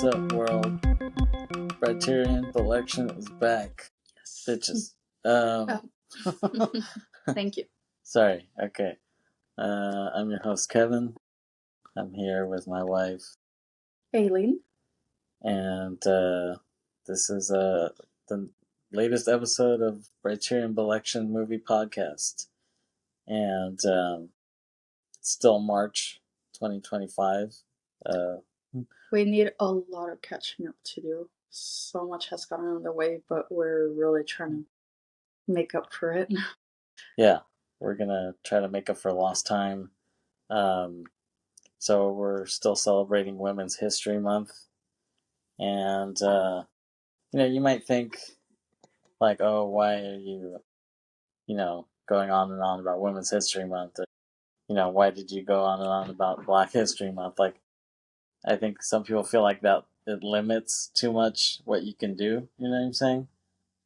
What's up, world? Briterion Bollection is back. Yes. Bitches. Thank you. Sorry, okay. I'm your host, Kevin. I'm here with my wife. Aileen. And this is the latest episode of Briterion Bollection movie podcast. And it's still March 2025. We need a lot of catching up to do. So much has gotten on the way, but we're really trying to make up for it. Yeah, we're gonna try to make up for lost time. So we're still celebrating Women's History Month, and you might think like, oh, why are you, going on and on about Women's History Month? Or, why did you go on and on about Black History Month? Like, I think some people feel like that it limits too much what you can do. You know what I'm saying?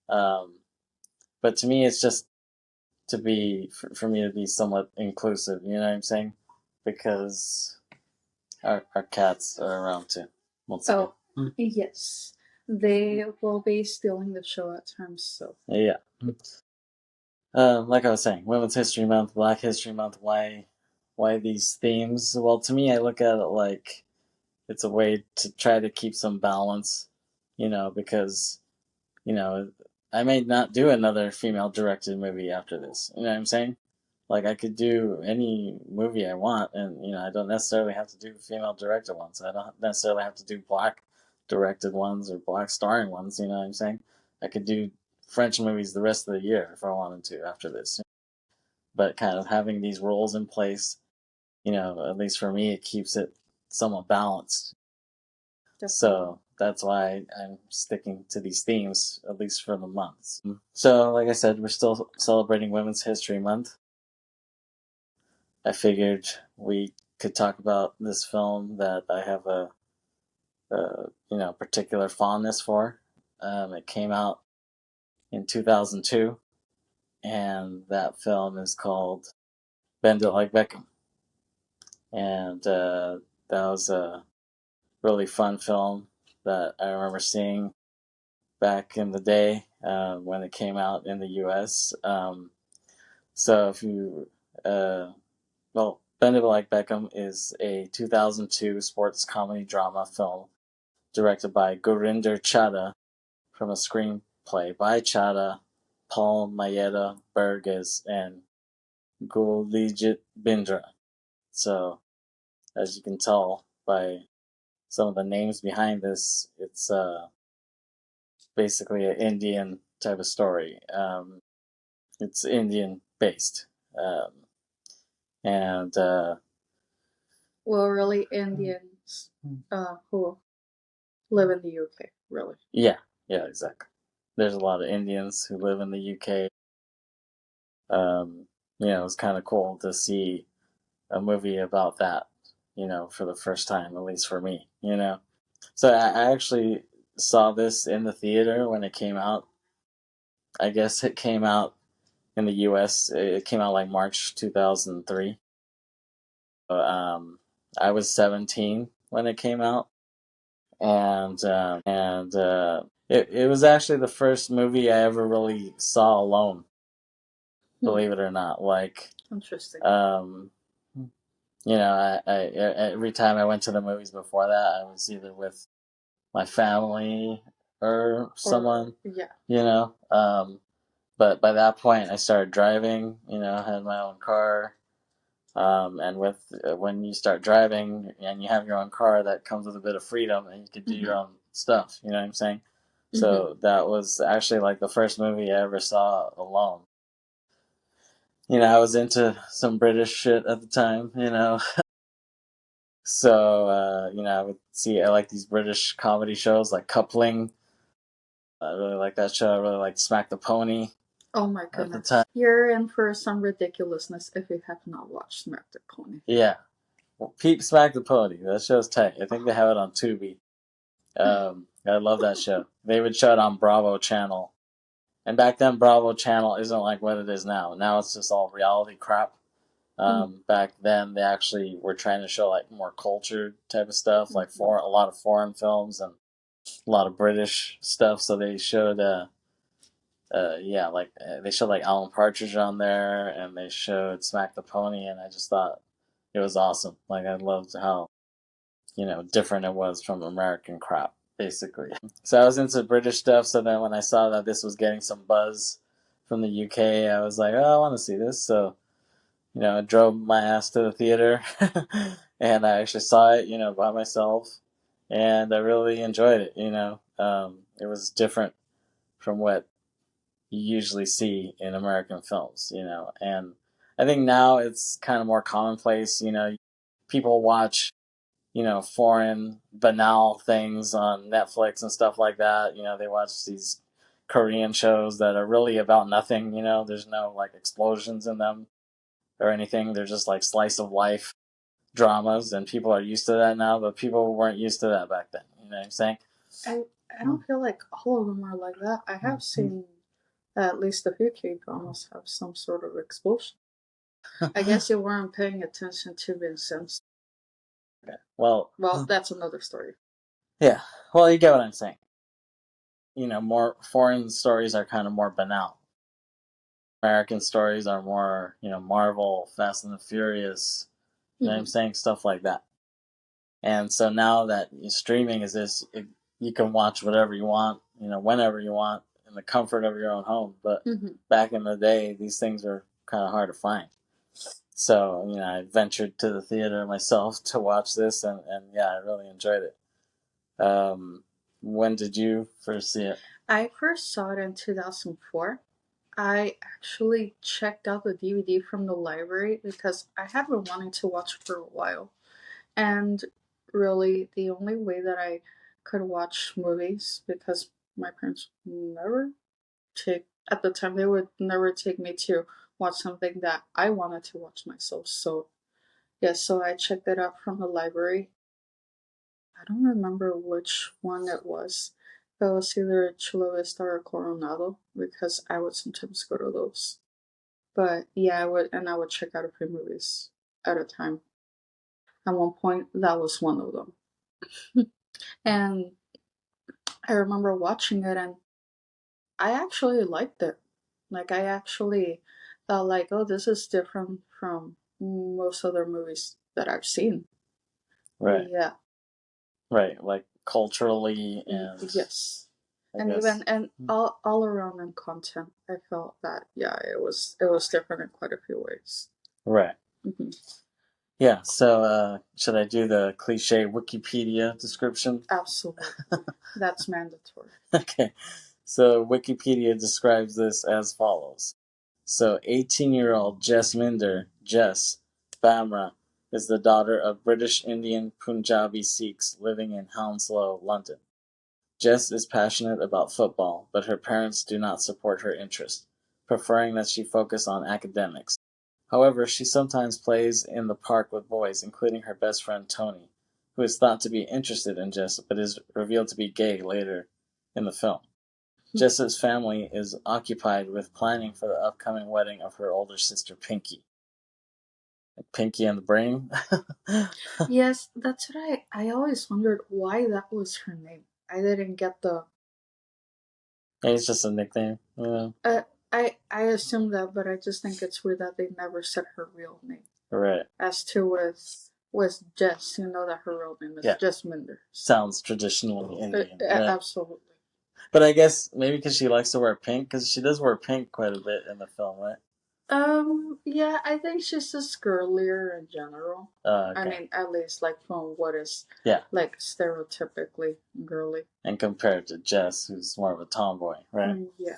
But to me, it's just to be for me to be somewhat inclusive. You know what I'm saying? Because our cats are around too. Oh, yes. They will be stealing the show at times, so. Yeah. Like I was saying, Women's History Month, Black History Month. Why these themes? Well, to me, I look at it like it's a way to try to keep some balance. Because I may not do another female-directed movie after this. You know what I'm saying? Like, I could do any movie I want, and I don't necessarily have to do female-directed ones. I don't necessarily have to do black-directed ones or black-starring ones. You know what I'm saying? I could do French movies the rest of the year if I wanted to after this. But kind of having these roles in place, at least for me, it keeps it somewhat balanced. Definitely. So that's why I'm sticking to these themes, at least for the months. So, like I said, we're still celebrating Women's History Month. I figured we could talk about this film that I have a particular fondness for. It came out in 2002, and that film is called Bend It Like Beckham. And that was a really fun film that I remember seeing back in the day when it came out in the U.S. So if you, Bend It Like Beckham is a 2002 sports comedy drama film directed by Gurinder Chadha from a screenplay by Chadha, Paul Mayeda Burgess, and Guljit Bindra. So, as you can tell by some of the names behind this, it's basically an Indian type of story. It's Indian based. And well, really Indians who live in the UK, really. Yeah, exactly. There's a lot of Indians who live in the UK. It's kind of cool to see a movie about that, for the first time, at least for me, So I actually saw this in the theater when it came out. I guess it came out in the US. It came out like March 2003. I was 17 when it came out, and it was actually the first movie I ever really saw alone. Believe it or not, like interesting. I every time I went to the movies before that, I was either with my family or someone. Yeah. But by that point, I started driving. I had my own car. And when you start driving and you have your own car, that comes with a bit of freedom, and you can do your own stuff. You know what I'm saying? So that was actually like the first movie I ever saw alone. I was into some British shit at the time. So I would I like these British comedy shows like Coupling. I really like that show. I really like Smack the Pony. Oh my goodness. You're in for some ridiculousness if you have not watched Smack the Pony. Yeah. Well, Peep Smack the Pony. That show's tight. I think they have it on Tubi. I love that show. They would show it on Bravo Channel. And back then, Bravo Channel isn't like what it is now. Now it's just all reality crap. Back then, they actually were trying to show like more culture type of stuff, like for a lot of foreign films and a lot of British stuff. So they showed, they showed like Alan Partridge on there, and they showed Smack the Pony, and I just thought it was awesome. Like I loved how different it was from American crap, basically. So I was into British stuff. So then when I saw that this was getting some buzz from the UK, I was like, oh, I want to see this. So I drove my ass to the theater and I actually saw it, by myself, and I really enjoyed it. It was different from what you usually see in American films, and I think now it's kind of more commonplace. People watch, foreign banal things on Netflix and stuff like that. They watch these Korean shows that are really about nothing. There's no like explosions in them or anything. They're just like slice of life dramas, and people are used to that now, but people weren't used to that back then. You know what I'm saying? I don't feel like all of them are like that. I have seen at least a few K dramas have some sort of explosion. I guess you weren't paying attention to Vincent. Okay. Well, that's another story. Yeah. Well, you get what I'm saying. More foreign stories are kind of more banal. American stories are more, Marvel, Fast and the Furious. You know what I'm saying? Stuff like that. And so now that streaming is you can watch whatever you want, whenever you want, in the comfort of your own home. But back in the day, these things were kind of hard to find. So, I ventured to the theater myself to watch this, and yeah, I really enjoyed it. When did you first see it? I first saw it in 2004. I actually checked out the DVD from the library because I had been wanting to watch it for a while. And really, the only way that I could watch movies, because my parents never at the time, they would never take me to watch something that I wanted to watch myself. So, yeah, so I checked it out from the library. I don't remember which one it was. It was either Chula Vista or Coronado, because I would sometimes go to those. But yeah, I would check out a few movies at a time. At one point, that was one of them. And I remember watching it, and I actually liked it. Like, I actually thought, like, oh, this is different from most other movies that I've seen. Right. Yeah. Right. Like culturally and yes. And even and all around in content, I felt that it was different in quite a few ways. Right. Yeah. So should I do the cliche Wikipedia description? Absolutely. That's mandatory. Okay. So Wikipedia describes this as follows. So 18-year-old Jess Minder, Jess Bamra, is the daughter of British Indian Punjabi Sikhs living in Hounslow, London. Jess is passionate about football, but her parents do not support her interest, preferring that she focus on academics. However, she sometimes plays in the park with boys, including her best friend Tony, who is thought to be interested in Jess, but is revealed to be gay later in the film. Jess's family is occupied with planning for the upcoming wedding of her older sister Pinky. Pinky and the Brain? Yes, that's what I always wondered why that was her name. I didn't get the. It's just a nickname. I assume that, but I just think it's weird that they never said her real name. Right. As to with Jess, that her real name is Jess Minder. Sounds traditionally Indian. Right? Absolutely. But I guess maybe because she likes to wear pink, because she does wear pink quite a bit in the film, right? Yeah, I think she's just girlier in general. Okay. I mean, at least like from what is like stereotypically girly. And compared to Jess, who's more of a tomboy, right? Yeah.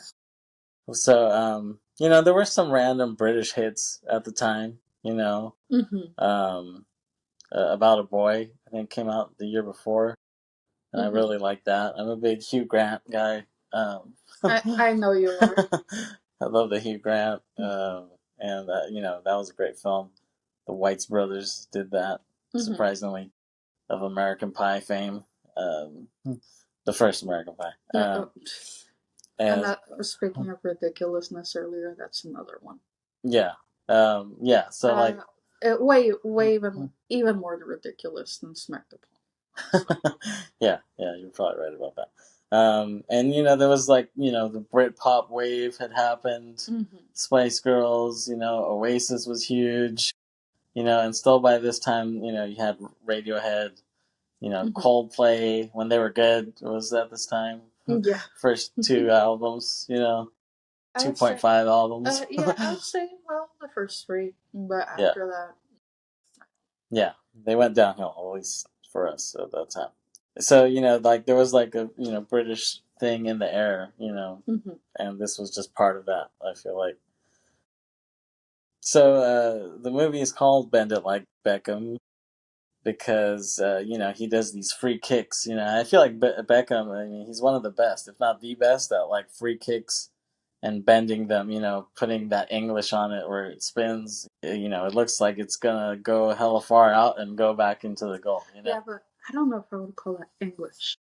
So, there were some random British hits at the time, About a Boy, I think came out the year before. And I really like that. I'm a big Hugh Grant guy. I know you are. I love the Hugh Grant. And, that was a great film. The Whites brothers did that, surprisingly, of American Pie fame. The first American Pie. And speaking of ridiculousness earlier, that's another one. Yeah. Yeah, so like way even more ridiculous than Smack the Pony. yeah, you're probably right about that. And there was like the Britpop wave had happened, Mm-hmm. Spice Girls, Oasis was huge, and still by this time, you had Radiohead, Mm-hmm. Coldplay when they were good was at this time. Yeah. First two albums, I would say, 2.5 albums. yeah, I would say, well, the first three, but Yeah, after that, yeah, they went downhill at least for us at that time. So like there was like a British thing in the air, mm-hmm. and this was just part of that. I feel like. So the movie is called Bend It Like Beckham because he does these free kicks. I feel like Beckham. I mean, he's one of the best, if not the best, at like free kicks and bending them. Putting that English on it where it spins. It looks like it's gonna go hella far out and go back into the goal. Yeah, but I don't know if I would call it English.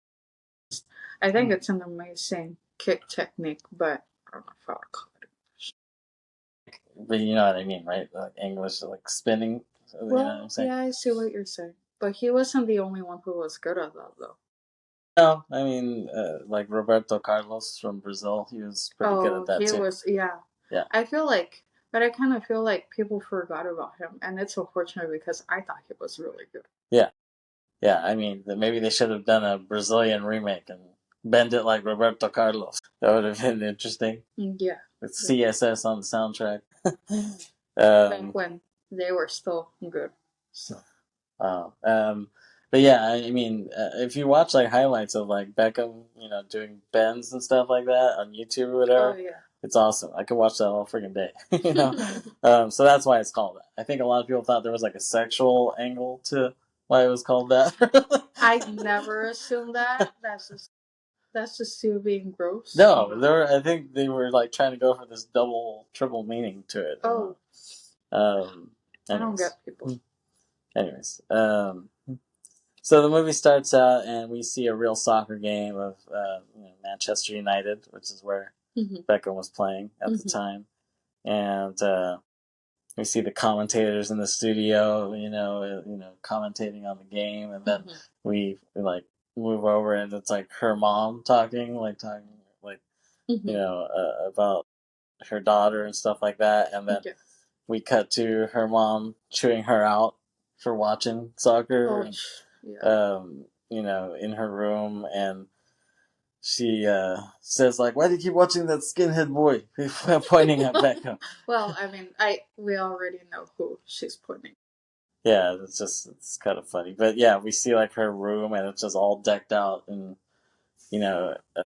I think it's an amazing kick technique, but I don't know if I would call it English. But you know what I mean, right? Like English, like spinning. You know what I'm Well, saying? yeah, I see what you're saying, but he wasn't the only one who was good at that, though. No, I mean, like Roberto Carlos from Brazil, he was pretty good Oh, at that he too. was, yeah. Yeah, I feel like, but I kind of feel like people forgot about him, and it's unfortunate because I thought he was really good. yeah, yeah. I mean, maybe they should have done a Brazilian remake and bend it like Roberto Carlos. That would have been interesting. Yeah. With CSS on the soundtrack. Back when they were still good. So. Wow. But yeah, I mean, if you watch like highlights of like Beckham, doing bends and stuff like that on YouTube or Oh whatever, yeah. it's awesome. I could watch that all freaking day. So that's why it's called that. I think a lot of people thought there was like a sexual angle to why it was called that. I never assumed that. That's just you being gross. No, I think they were like trying to go for this double, triple meaning to it. Oh, Um. I don't Anyways. get people. Anyways. So the movie starts out, and we see a real soccer game of Manchester United, which is where Mm-hmm. Beckham was playing at the time, and we see the commentators in the studio, commentating on the game, and then we like move over, and it's like her mom talking, like Mm-hmm. about her daughter and stuff like that, and then Yeah. we cut to her mom chewing her out for watching soccer, Oh, and yeah. in her room, and she says like, "Why do you keep watching that skinhead boy?" Pointing at Beckham. Well, I mean, we already know who she's pointing. Yeah, it's kind of funny, but yeah, we see like her room, and it's just all decked out, and you know, uh,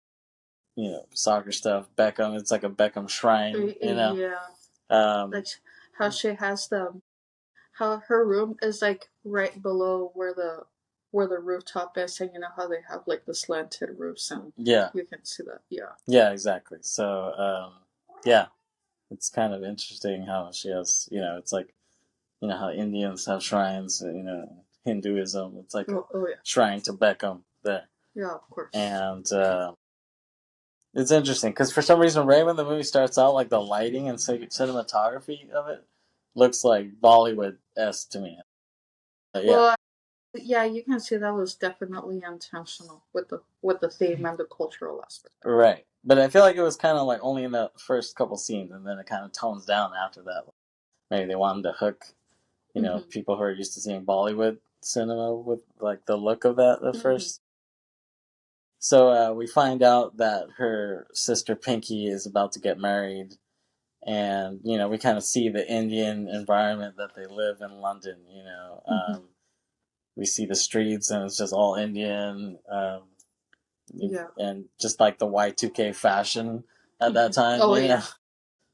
soccer stuff. Beckham, it's like a Beckham shrine, Yeah, Um, like how she has how her room is like right below where the rooftop is, and you know how they have like the slanted roofs, and yeah, you can see that. Yeah. yeah, exactly. So, yeah, it's kind of interesting how she has, it's like, how Indians have shrines, Hinduism, it's like a Oh yeah. shrine to Beckham there. Yeah, of course. And it's interesting because for some reason, right when the movie starts out, like the lighting and cinematography of it looks like Bollywood esque to me. Yeah, Well, yeah, you can see that was definitely intentional with the theme and the cultural aspect. right. But I feel like it was kind of like only in the first couple scenes, and then it kind of tones down after that. Maybe they wanted to hook, Mm-hmm. people who are used to seeing Bollywood cinema with like the look of that at Mm-hmm. first. So we find out that her sister Pinky is about to get married, and we kind of see the Indian environment that they live in London. Mm-hmm. We see the streets, and it's just all Indian, Yeah. and just like the Y2K fashion at that Mm-hmm. time. Oh yeah,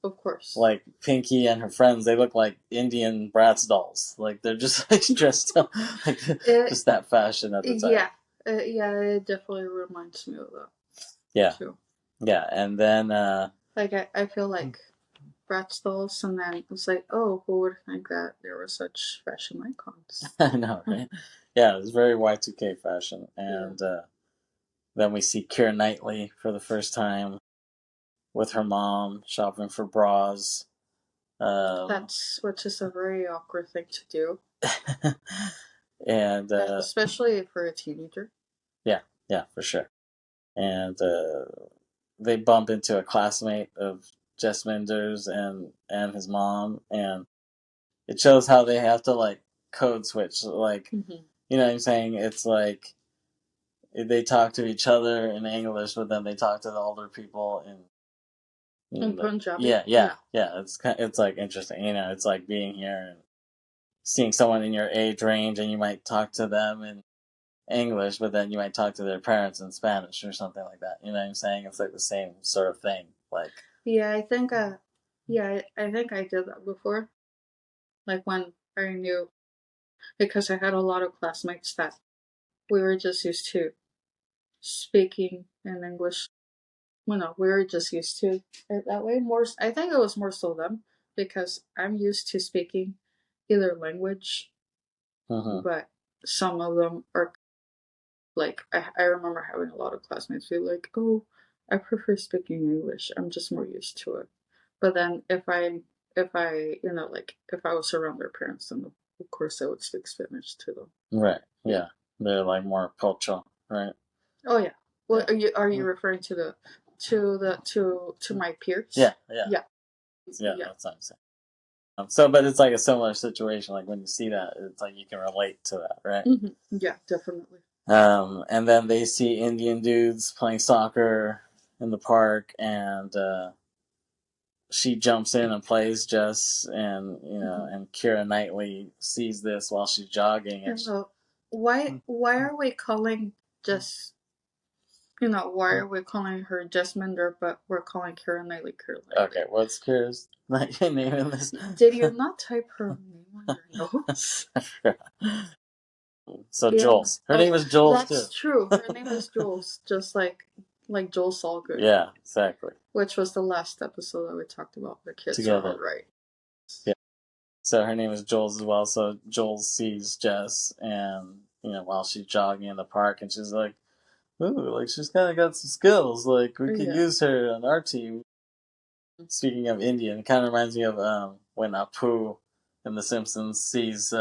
of course. Like Pinky and her friends, they look like Indian Bratz dolls. Like they're just like dressed up like It just that fashion at the time. yeah, yeah, it definitely reminds me of that Yeah, too. yeah, and then Like I feel like Bratz dolls, and then it's like, oh, who would think that there were such fashion icons? I know, right? Yeah, it's very Y2K fashion, Yeah. and then we see Keira Knightley for the first time with her mom shopping for bras. Which is a very awkward thing to do, and especially for a teenager. Yeah, for sure. And they bump into a classmate of Jesminder's and his mom, and it shows how they have to like code switch. Like, you know what I'm saying? It's like they talk to each other in English, but then they talk to the older people in Punjabi. Yeah. It's like interesting. You know, it's like being here and seeing someone in your age range, and you might talk to them in English, but then you might talk to their parents in Spanish or something like that. You know what I'm saying? It's like the same sort of thing. Like, yeah, I think I think I did that before. Like when I knew, because I had a lot of classmates that we were just used to speaking in English. Well, no, we were just used to it that way. More, I think it was more so them because I'm used to speaking either language, but some of them are like I remember having a lot of classmates be like, "Oh, I prefer speaking English. I'm just more used to it." But then if I like if I was around their parents, then of course I would speak Spanish to them. right? Yeah, they're like more cultural, right? Oh yeah. Well, Yeah. are you referring to my peers? Yeah. Yeah. That's what I'm saying. So, but it's like a similar situation. Like when you see that, it's like you can relate to that, right? Yeah, definitely. And then they see Indian dudes playing soccer in the park, and she jumps in and plays Jess, and and Keira Knightley sees this while she's jogging, and So why are we calling Jess? Why are we calling her Jesminder, but we're calling Keira Knightley Keira Knightley? Okay, what's Keira's name in this? Did you not type her name on your notes? So yeah. Jules. Her name is Jules too. That's true. Her name is Jules, just like Joel Salgood. Yeah, exactly. Which was the last episode that we talked about. The kids together. Are all right. Yeah. So her name is Jules as well. So Jules sees Jess, and while she's jogging in the park, and she's like, "Ooh, like she's kind of got some skills. Like we could use her on our team." Speaking of Indian, it kind of reminds me of when Apu in The Simpsons sees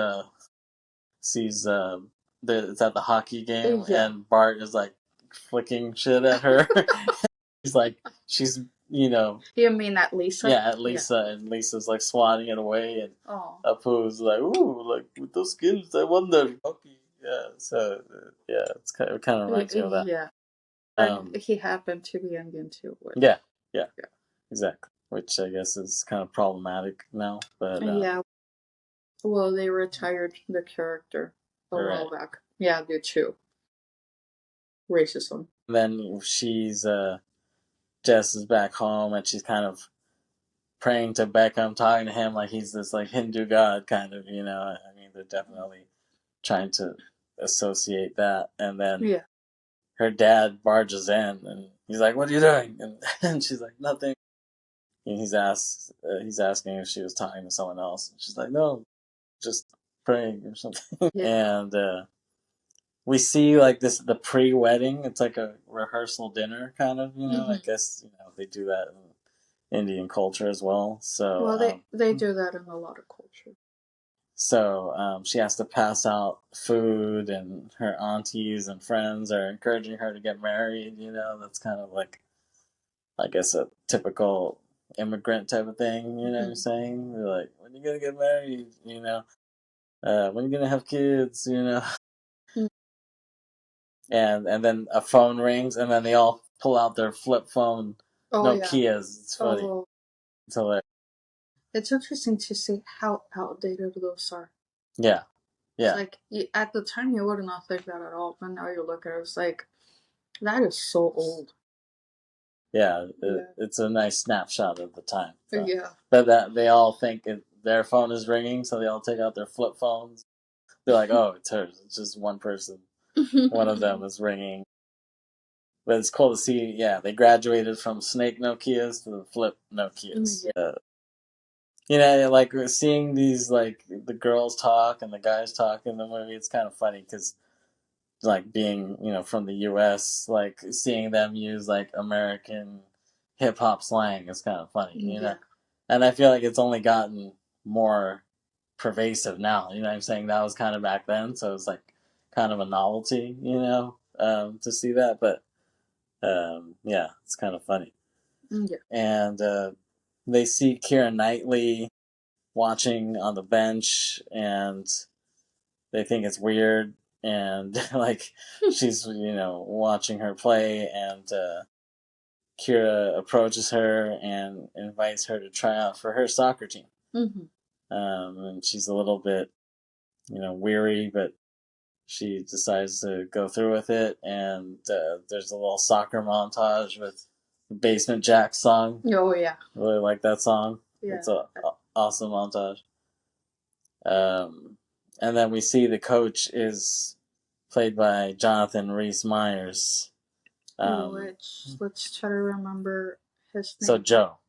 it's at the hockey game, and Bart is like flicking shit at her. He's like, she's You mean at Lisa? Yeah, at Lisa, and Lisa's like swatting it away, and Apu's like, "Ooh, like with those skills, I wonder." Hockey, yeah. So yeah, it kind of reminds me of that. Yeah. And he happened to be Indian too. Yeah, exactly. Which I guess is kind of problematic now, but yeah. Well, they retired the character a while back. Yeah, due to racism. Then Jess is back home, and she's kind of praying to Beckham, talking to him like he's this like Hindu god kind of. I mean, they're definitely trying to associate that, and then her dad barges in, and he's like, "What are you doing?" And she's like, "Nothing." And he's asking if she was talking to someone else, and she's like, "No, just praying or something." And we see like the pre-wedding. It's like a rehearsal dinner kind of. I guess they do that in Indian culture as well. So they do that in a lot of culture. So she has to pass out food, and her aunties and friends are encouraging her to get married. That's kind of like, I guess, a typical immigrant type of thing. You know what I'm saying? They're like, when are you gonna get married? When are you gonna have kids? And then a phone rings, and then they all pull out their flip phone Nokias. It's funny. It's hilarious. It's interesting to see how outdated those are. Yeah. It's like at the time you would not think that at all, but now you look at it, it's like that is so old. Yeah, it's a nice snapshot of the time. So. Yeah. But that they all think their phone is ringing, so they all take out their flip phones. They're like, "Oh, it's hers. It's just one person. One of them is ringing." But it's cool to see. Yeah, they graduated from Snake Nokias to the Flip Nokias. Like seeing these like the girls talk and the guys talk in the movie. It's kind of funny because, like being from the U.S., like seeing them use like American hip hop slang is kind of funny. And I feel like it's only gotten more pervasive now. You know what I'm saying? That was kind of back then, so it's like kind of a novelty, to see that. But yeah, it's kind of funny. Yeah. And they see Keira Knightley watching on the bench, and they think it's weird. And like she's watching her play, and Keira approaches her and invites her to try out for her soccer team. Mm-hmm. And she's a little bit, weary, but she decides to go through with it. And there's a little soccer montage with the Basement Jaxx song. Oh yeah. Really like that song. Yeah. It's a awesome montage. And then we see the coach is played by Jonathan Rhys-Meyers. Let's try to remember his name. So Joe.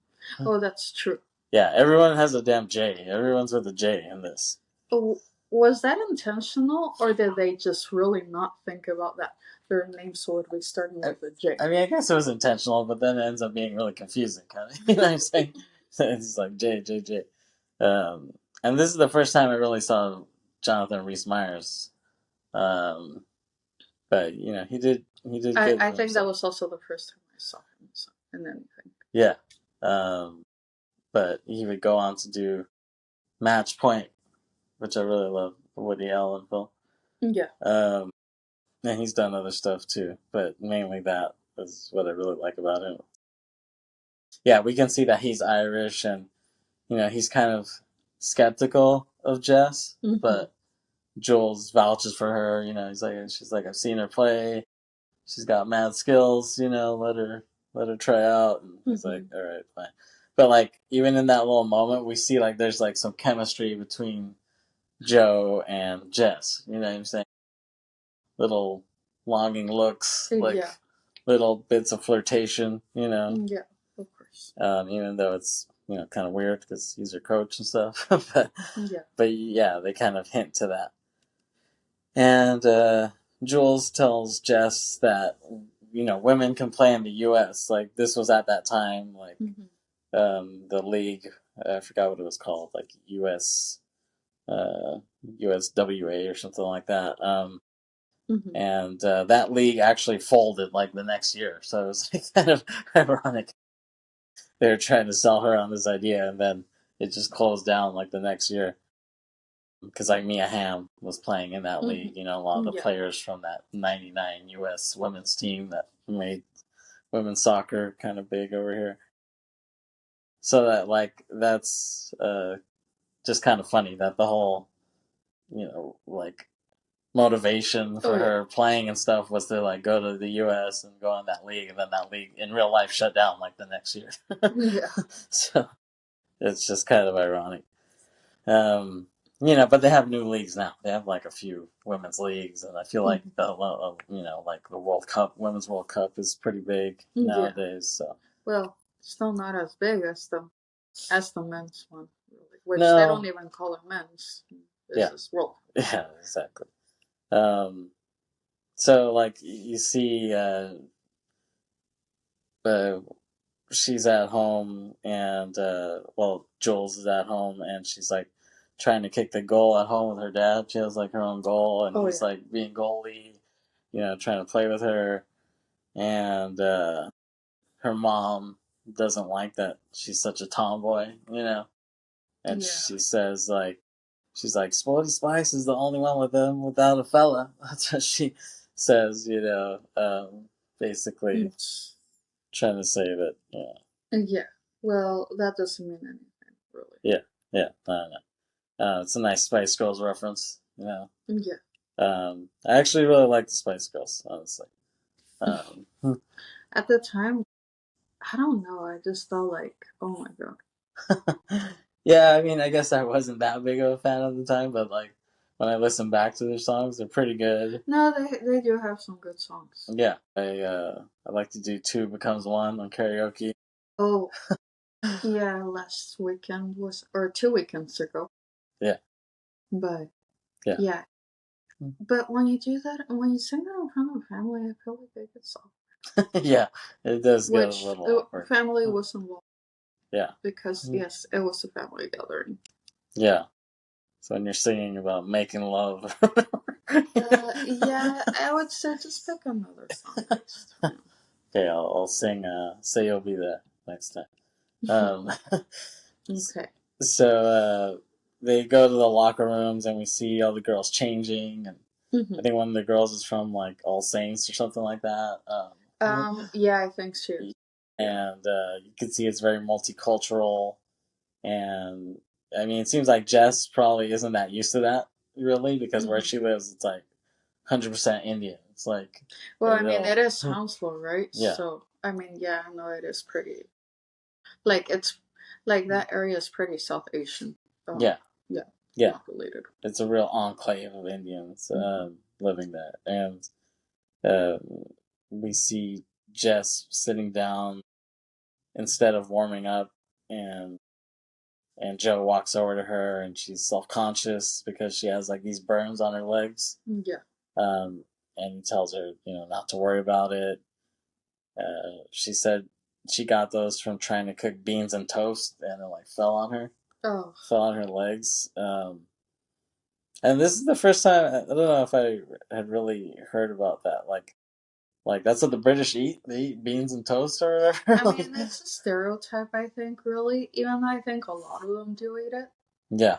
Oh, that's true. Yeah, everyone has a damn J. Everyone's with a J in this. Oh, was that intentional, or did they just really not think about that? Their names would be starting with a J. I mean, I guess it was intentional, but then it ends up being really confusing, kind of. You know what I'm saying? So it's like J, J, J. And this is the first time I really saw Jonathan Rhys-Meyers. But he did good. I think that was also the first time I saw him in anything. Yeah. But he would go on to do Match Point, which I really love, the Woody Allen film. Yeah. And he's done other stuff too, but mainly that is what I really like about him. Yeah, we can see that he's Irish, and he's kind of skeptical of Jess, Mm-hmm. but Jules vouches for her. She's like, I've seen her play. She's got mad skills. Let her try out. And he's like, all right, fine. But like, even in that little moment, we see like there's like some chemistry between Joe and Jess. You know what I'm saying? Little longing looks, like little bits of flirtation. Yeah, of course. Even though it's kind of weird because he's her coach and stuff. but yeah, they kind of hint to that. And Jules tells Jess that women can play in the U.S. Like this was at that time, like the league. I forgot what it was called, like USWA or something like that. And that league actually folded like the next year, so it was like, kind of ironic. They were trying to sell her on this idea, and then it just closed down like the next year. Because like Mia Hamm was playing in that league, a lot of the players from that '99 U.S. women's team that made women's soccer kind of big over here. So that's just kind of funny that the whole like motivation for her playing and stuff was to like go to the U.S. and go on that league, and then that league in real life shut down like the next year. So it's just kind of ironic. But they have new leagues now. They have like a few women's leagues, and I feel like like the World Cup, Women's World Cup is pretty big nowadays. So well, still not as big as the men's one, really. Which they don't even call it men's. This is World Cup. Yeah, exactly. So like you see, she's at home, and Jules is at home, and she's like trying to kick the goal at home with her dad. She has like her own goal, and he's like being goalie, trying to play with her, and her mom doesn't like that she's such a tomboy, and she says like, she's like, Sporty Spice is the only one with them without a fella. That's what she says, basically trying to say that, Yeah. Well, that doesn't mean anything, really. Yeah. It's a nice Spice Girls reference, Yeah. I actually really like the Spice Girls, honestly. At the time, I don't know. I just thought like, oh my god. Yeah, I mean, I guess I wasn't that big of a fan at the time, but like when I listen back to their songs, they're pretty good. No, they do have some good songs. Yeah, I like to do Two Becomes One on karaoke. Oh, yeah, last weekend or 2 weekends ago. Yeah. But yeah. But when you do that, and when you sing that in front of family, I feel like they get soft. Yeah, it does get a little awkward. Family was involved. Yeah. Because yes, it was a family gathering. Yeah. So when you're singing about making love. Yeah, I would say just pick another song next time. Okay, I'll sing Say You'll Be There next time. Um, Okay. so they go to the locker rooms and we see all the girls changing. And I think one of the girls is from like All Saints or something like that. Yeah, I think so. And you can see it's very multicultural. And I mean, it seems like Jess probably isn't that used to that, really, because where she lives, it's like 100% Indian. It's like, well, I mean, it is Hmm. Hounslow, right? Yeah. So, I mean, yeah, I know it is pretty. Like, it's like that area is pretty South Asian. Yeah. Yeah. Yeah. Populated. It's a real enclave of Indians living there. And we see Jess sitting down instead of warming up, and Joe walks over to her, and she's self conscious because she has like these burns on her legs. Yeah. And he tells her, not to worry about it. She said she got those from trying to cook beans and toast, and it like fell on her, fell on her legs. And this is the first time, I don't know if I had really heard about that. Like that's what the British eat. They eat beans and toast or whatever. I mean, it's a stereotype, I think, really. Even though I think a lot of them do eat it. Yeah.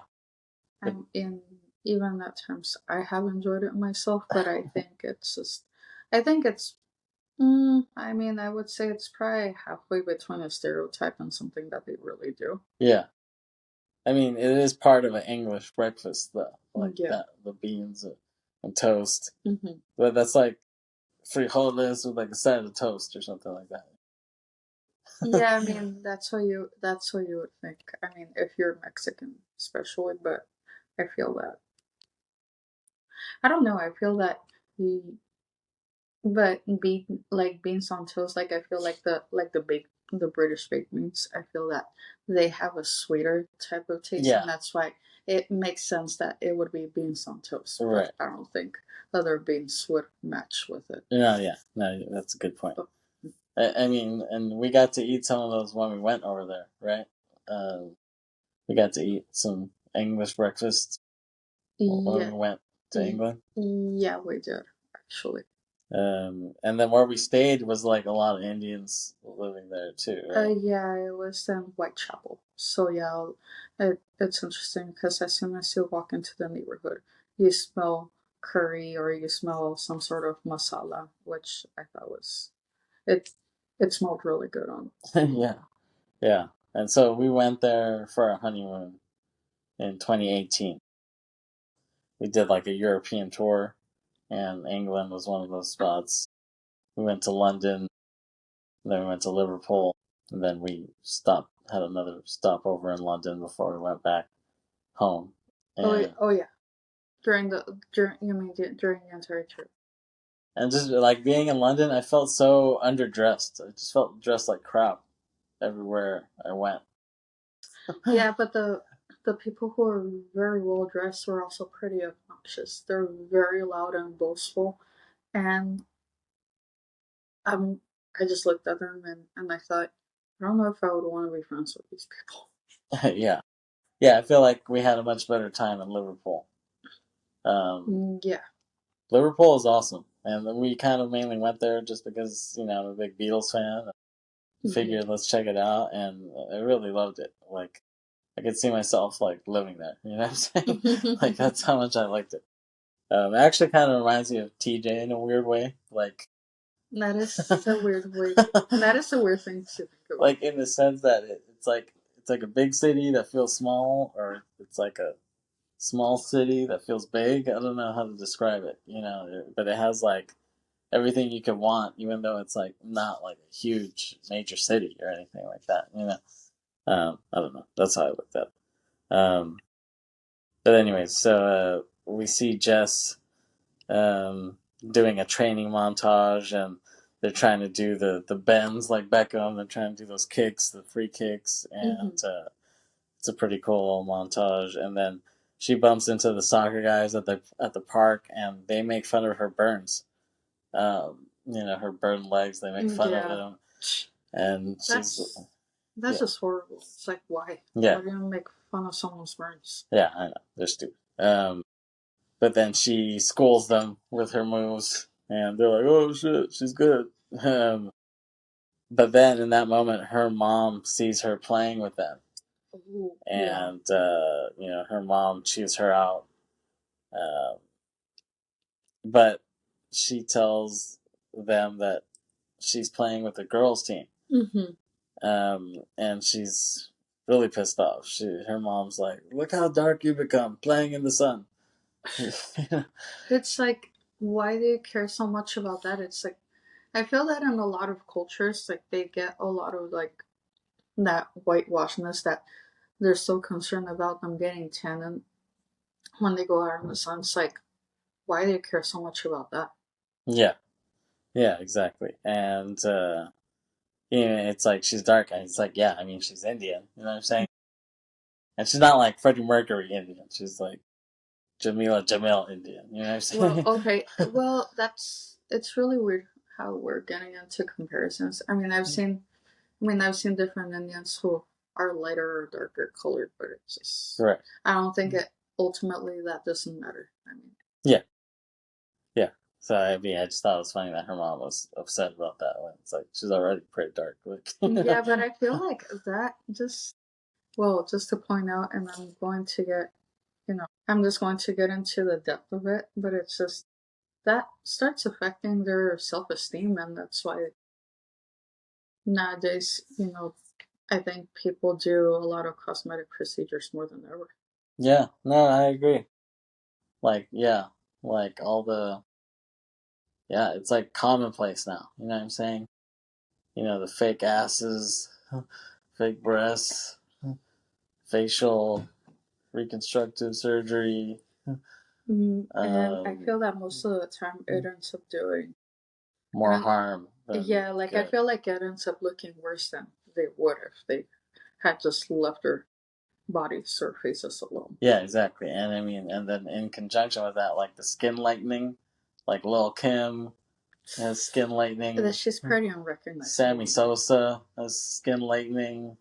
And even at times I have enjoyed it myself, but I think it's just, I think it's, I mean, I would say it's probably halfway between a stereotype and something that they really do. Yeah. I mean, it is part of an English breakfast, though. Like Yeah. that, the beans and toast. Mm-hmm. But that's like frijoles with like a side of toast or something like that. Yeah, I mean, that's what you would think. I mean, if you're Mexican, especially, but I feel that, I don't know, I feel that he, but beans on toast, like I feel like the British baked beans, I feel that they have a sweeter type of taste, Yeah. and that's why it makes sense that it would be beans on toast. Right. But I don't think other beans would match with it. No, yeah, no, that's a good point. Oh. I mean, and we got to eat some of those when we went over there, right? We got to eat some English breakfast when we went to England. Yeah, we did actually. And then where we stayed was like a lot of Indians living there too, right? Yeah, it was in Whitechapel. So yeah, it's interesting because as soon as you walk into the neighborhood, you smell curry or you smell some sort of masala, which I thought was it. It smelled really good on. Yeah, yeah. And so we went there for our honeymoon in 2018. We did like a European tour, and England was one of those spots. We went to London, then we went to Liverpool, and then we had another stop over in London before we went back home. And, oh yeah, during during the entire trip. and just like being in London, I felt so underdressed. I just felt dressed like crap everywhere I went. Yeah, but the people who are very well dressed are also pretty obnoxious. They're very loud and boastful, and um, I just looked at them and I thought, I don't know if I would want to be friends with these people. Yeah. Yeah, I feel like we had a much better time in Liverpool. Yeah. Liverpool is awesome. And we kind of mainly went there just because, I'm a big Beatles fan. Figured let's check it out, and I really loved it. Like, I could see myself like living there. You know what I'm saying? Like that's how much I liked it. It actually kind of reminds me of TJ in a weird way. Like that is a weird way. That is a weird thing to think about. Like in the sense that it's like a big city that feels small, or it's like a small city that feels big. I don't know how to describe it. But it has like everything you could want, even though it's like not like a huge major city or anything like that. I don't know. That's how I looked at it. But anyways, so we see Jess doing a training montage, and they're trying to do the bends like Beckham. They're trying to do those kicks, the free kicks, and it's a pretty cool montage. And then she bumps into the soccer guys at the park, and they make fun of her burns. Her burned legs. They make fun of them, and she's That's just horrible. It's like, why? Yeah. Why do you make fun of someone's burns? Yeah, I know. They're stupid. But then she schools them with her moves, and they're like, "Oh shit, she's good." Um, but then in that moment, her mom sees her playing with them, Ooh, yeah. and her mom chews her out. Um, but she tells them that she's playing with the girls' team, Mm-hmm. and she's really pissed off. Her mom's like, "Look how dark you become playing in the sun." It's like, why do you care so much about that? It's like, I feel that in a lot of cultures, like they get a lot of like that whitewashness that they're so concerned about them getting tan, and when they go out in the sun, it's like, why do you care so much about that? Yeah, yeah, exactly. And it's like she's dark, and it's like, yeah, I mean, she's Indian. You know what I'm saying? And she's not like Freddie Mercury Indian. She's like Jamila Jamil Indian. You know what I'm Well, saying? okay, well, it's really weird how we're getting into comparisons. I've seen different Indians who are lighter or darker colored, but it's just, Right. I don't think it ultimately that doesn't matter. I mean, Yeah. Yeah. So I mean, I just thought it was funny that her mom was upset about that when it's like she's already pretty dark. Like, yeah, but I feel like that just, well, just to point out, and I'm going to get, I'm just going to get into the depth of it, but it's just that starts affecting their self esteem, and that's why nowadays, I think people do a lot of cosmetic procedures more than ever. yeah, no, I agree. Like, yeah, like all the yeah, it's like commonplace now. You know what I'm saying? The fake asses, fake breasts, facial reconstructive surgery. And I Um, feel that most of the time it ends up doing, more and harm than yeah, like I good. feel like it ends up looking worse than they would if they had just left their bodies or faces alone. Yeah, exactly. And I mean, and then in conjunction with that, like the skin lightening, like Lil Kim has skin lightening. That she's pretty unrecognizable Sammy now. Sosa has skin lightening.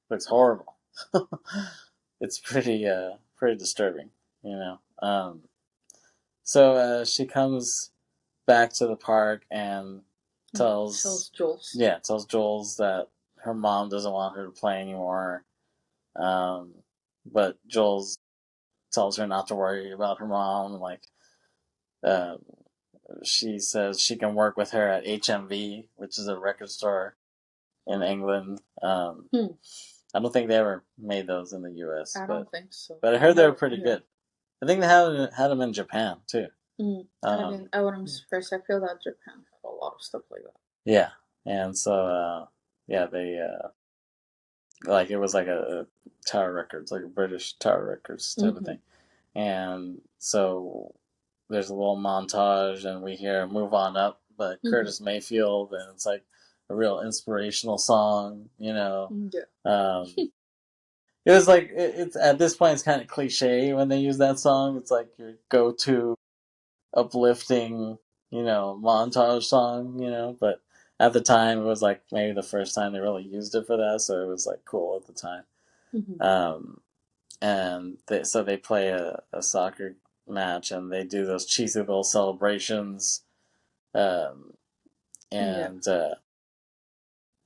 Looks horrible. It's pretty disturbing, you know. So she comes back to the park and Tells tells Jules. tells Jules that her mom doesn't want her to play anymore. Um, but Jules tells her not to worry about her mom. Like, uh, she says she can work with her at HMV, which is a record store in England. Hmm. I don't think they ever made those in the U.S., I but don't think so. I heard they were pretty good. I think they had them in Japan too. I mean, I wouldn't be surprised. I feel that Japan had a lot of stuff like that. Yeah, and so yeah, they like it was like a Tower Records, like a British Tower Records type of Mm-hmm. thing. And so there's a little montage, and we hear "Move On Up" by Curtis Mayfield, and it's like a real inspirational song. Yeah. It was like it's at this point it's kind of cliche when they use that song. It's like your go-to uplifting, montage song, but at the time it was like maybe the first time they really used it for that, so it was like cool at the time. Mm-hmm. Um, and so they play a soccer match, and they do those cheesy little celebrations. Um, Yeah. and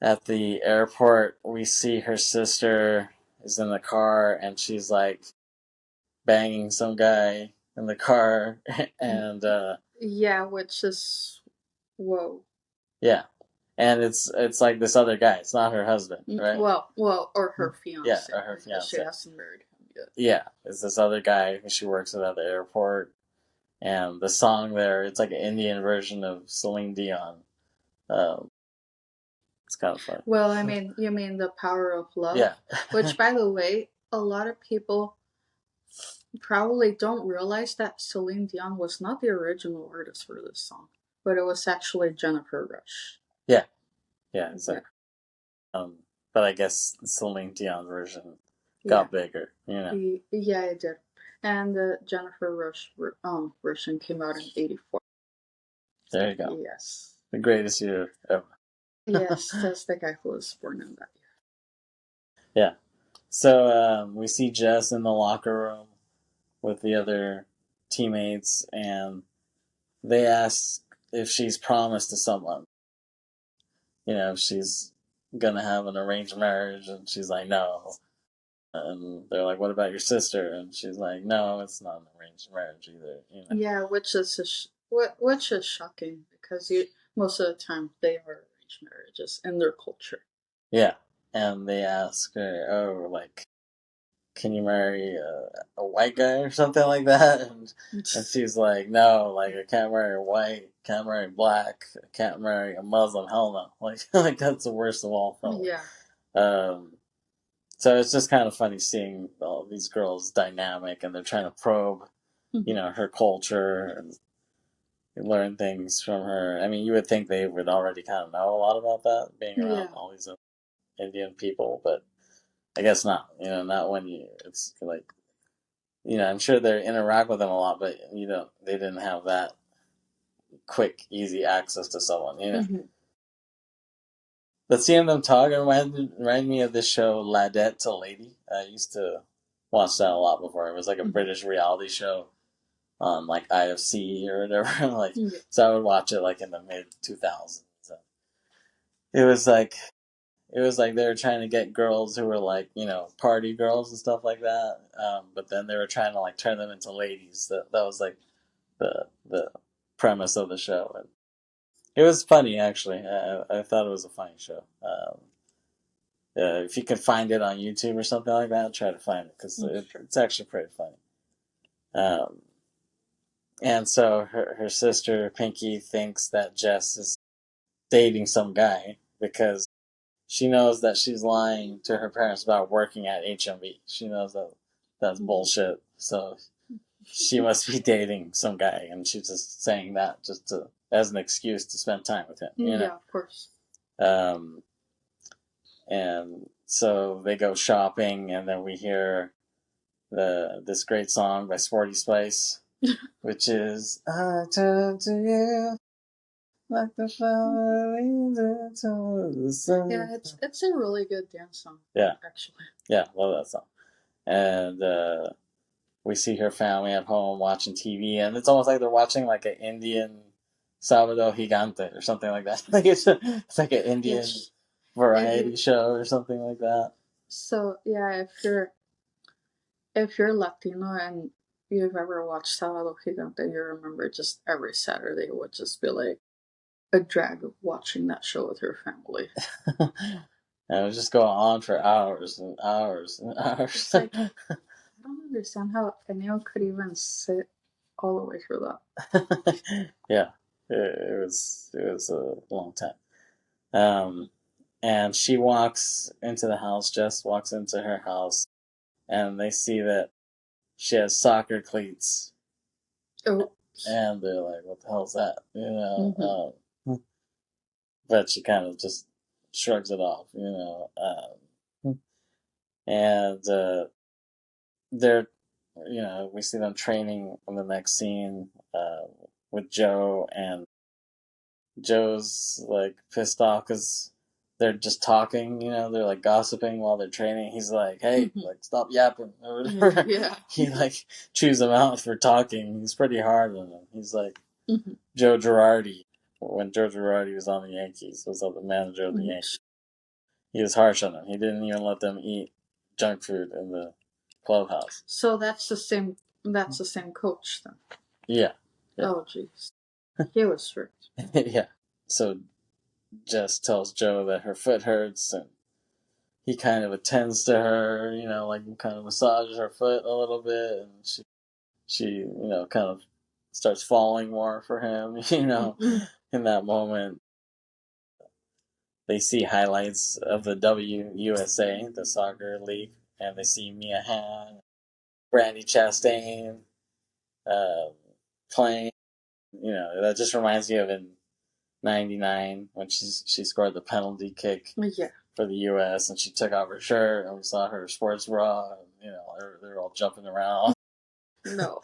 at the airport, we see her sister is in the car, and she's like banging some guy in the car, and Yeah, which is whoa. yeah, and it's like this other guy. It's not her husband, right? Well, or her Yeah, fiance or her because she fiance. hasn't married him yet. Yeah, it's this other guy who she works with at the airport, and the song there, it's like an Indian version of Celine Dion. Um, it's kind of fun. Well, I mean, you mean the power of love, Yeah, which, by the way, a lot of people probably don't realize that Celine Dion was not the original artist for this song, but it was actually Jennifer Rush. yeah, yeah, Yeah, exactly. But I guess Celine Dion version yeah, got bigger. yeah, it did. And the Jennifer Rush version came out in '84. There you go. Yes, The greatest year ever. yes, that's the guy who was born in that year. Yeah. So we see Jess in the locker room with the other teammates, and they ask if she's promised to someone. If she's gonna have an arranged marriage, and she's like, no. And they're like, what about your sister? And she's like, no, it's not an arranged marriage either. Yeah, which is shocking because most of the time they are arranged marriages in their culture. Yeah. And they ask her, oh, like, can you marry a white guy or something like that? And she's like, no, like, I can't marry a white, can't marry black, I can't marry a Muslim, hell no. Like that's the worst of all fellas. Yeah. Um, so it's just kind of funny seeing all these girls dynamic, and they're trying to probe, her culture and learn things from her. I mean, you would think they would already kind of know a lot about that, being around all these Indian people, but I guess not. Not when it's like, I'm sure they interact with them a lot, but they didn't have that quick, easy access to someone. But seeing them talk remind me of this show, Ladette to Lady. I used to watch that a lot before. It was like a British reality show on like IFC or whatever. So I would watch it like in the mid 2000s. It was like they were trying to get girls who were like party girls and stuff like that. But then they were trying to like turn them into ladies. That was like the premise of the show. And it was funny actually. I thought it was a funny show. If you can find it on YouTube or something like that, try to find it because it's actually pretty funny. Um, and so her sister Pinky thinks that Jess is dating some guy because she knows that she's lying to her parents about working at HMV. She knows that that's bullshit. So she must be dating some guy, and she's just saying that as an excuse to spend time with him. Yeah, of course. And so they go shopping, and then we hear this great song by Sporty Spice, which is "I Turn to You like the flower into the sun." Yeah, it's a really good dance song. Yeah, actually. Yeah, love that song. And we see her family at home watching TV, and it's almost like they're watching like an Indian Sábado Gigante or something like that. It's like an Indian variety show or something like that. So yeah, if you're Latino and you've ever watched Sábado Gigante, you remember just every Saturday would just be like a drag of watching that show with your family. And it would just go on for hours and hours and hours. It's like, I don't understand how anyone could even sit all the way through that. Yeah, it was a long time. And she walks into the house. Jess walks into her house, and they see that she has soccer cleats. Oh. And they're like, "What the hell's that?" But she kind of just shrugs it off. And they're, we see them training in the next scene with Joe, and Joe's like pissed off because they're just talking, they're like gossiping while they're training. He's like, hey, like stop yapping or whatever. Yeah. He like chews them out for talking. He's pretty hard on them. He's like Joe Girardi, when Joe Girardi was on the Yankees, was the manager of the Yankees. He was harsh on them. He didn't even let them eat junk food in the clubhouse. So that's the same. That's the same coach then. Yeah. Oh jeez, he was strict. Yeah. So Jess tells Joe that her foot hurts, and he kind of attends to her, like kind of massages her foot a little bit, and she kind of starts falling more for him, in that moment. They see highlights of the WUSA, the soccer league, and they see Mia Hamm, Brandy Chastain playing. That just reminds me of in '99 when she scored the penalty kick for the U.S. and she took off her shirt and we saw her sports bra. And, they're all jumping around. No.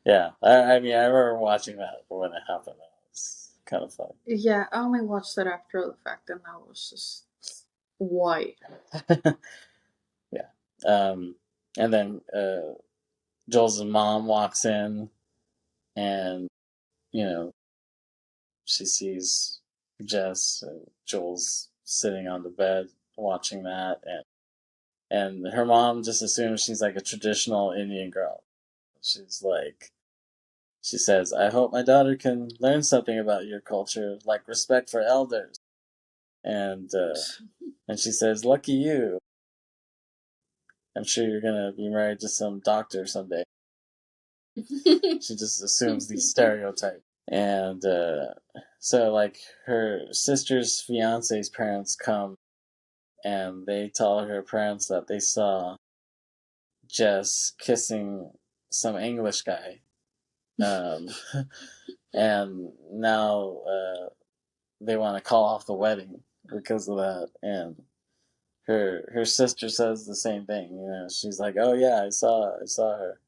Yeah, I mean, I remember watching that when it happened. It was kind of fun. Yeah, I only watched it after the fact, and that was just Why? Yeah. And then Joel's mom walks in, and you know she sees Jess. And Joel's sitting on the bed watching that, and her mom just assumes she's like a traditional Indian girl. She's like, she says, "I hope my daughter can learn something about your culture, like respect for elders." And she says, "Lucky you. I'm sure you're gonna be married to some doctor someday." She just assumes these stereotypes. And so, like, her sister's fiance's parents come, and they tell her parents that they saw Jess kissing some English guy. Um, and now they want to call off the wedding because of that. And her sister says the same thing. She's like, "Oh yeah, I saw her.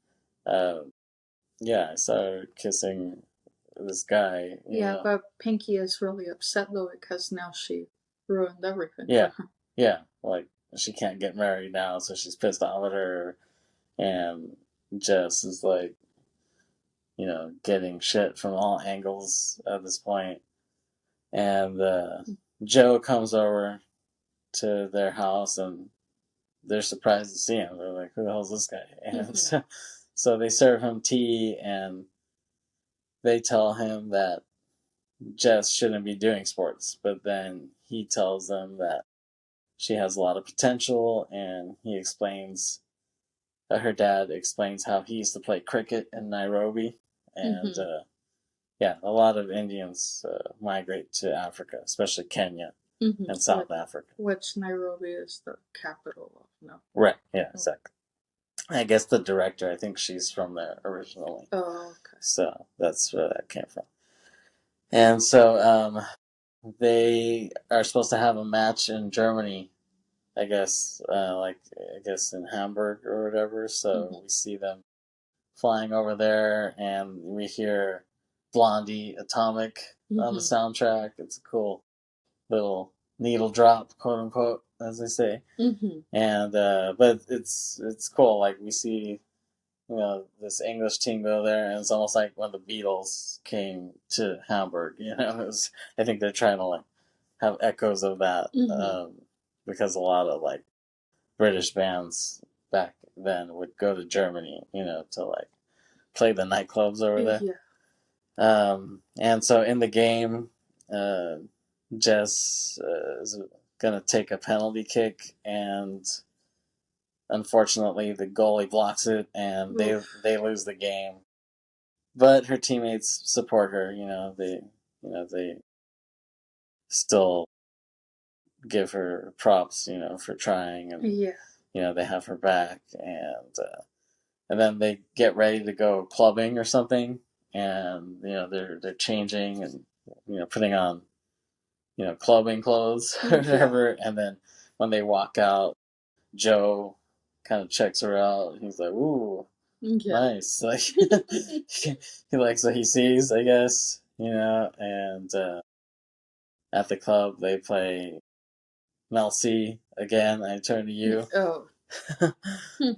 Um, yeah, I saw her kissing this guy." Yeah, but Pinky is really upset though because now she ruined everything Yeah, for her. yeah. Like she can't get married now, so she's pissed off at her. And Jess is like, getting shit from all angles at this point. And Joe comes over to their house, and they're surprised to see him. They're like, "Who the hell's this guy?" And so they serve him tea, and they tell him that Jess shouldn't be doing sports. But then he tells them that she has a lot of potential, and her dad explains how he used to play cricket in Nairobi. And yeah, a lot of Indians migrate to Africa, especially Kenya and South Africa. Which Nairobi is the capital of, no? Right, yeah, exactly. I guess the director, I think she's from there originally. Oh, okay. So that's where that came from. And so they are supposed to have a match in Germany, I guess, in Hamburg or whatever. So we see them flying over there, and we hear Blondie Atomic on the soundtrack. It's a cool little needle drop, quote unquote, as they say. And but it's cool. Like we see, this English team go there, and it's almost like when the Beatles came to Hamburg. I think they're trying to like have echoes of that, because a lot of like British bands back then would go to Germany, to like play the nightclubs over there. Yeah. And so in the game, Jess is gonna take a penalty kick, and unfortunately the goalie blocks it, and they lose the game. But her teammates support her. They still give her props, for trying, and they have her back, and then they get ready to go clubbing or something, and they're changing and putting on clubbing clothes or whatever, and then when they walk out, Joe kind of checks her out. He's like, "Ooh, nice!" Like he likes what he sees, I guess, And at the club, they play Mel C again. I Turn to You. Oh.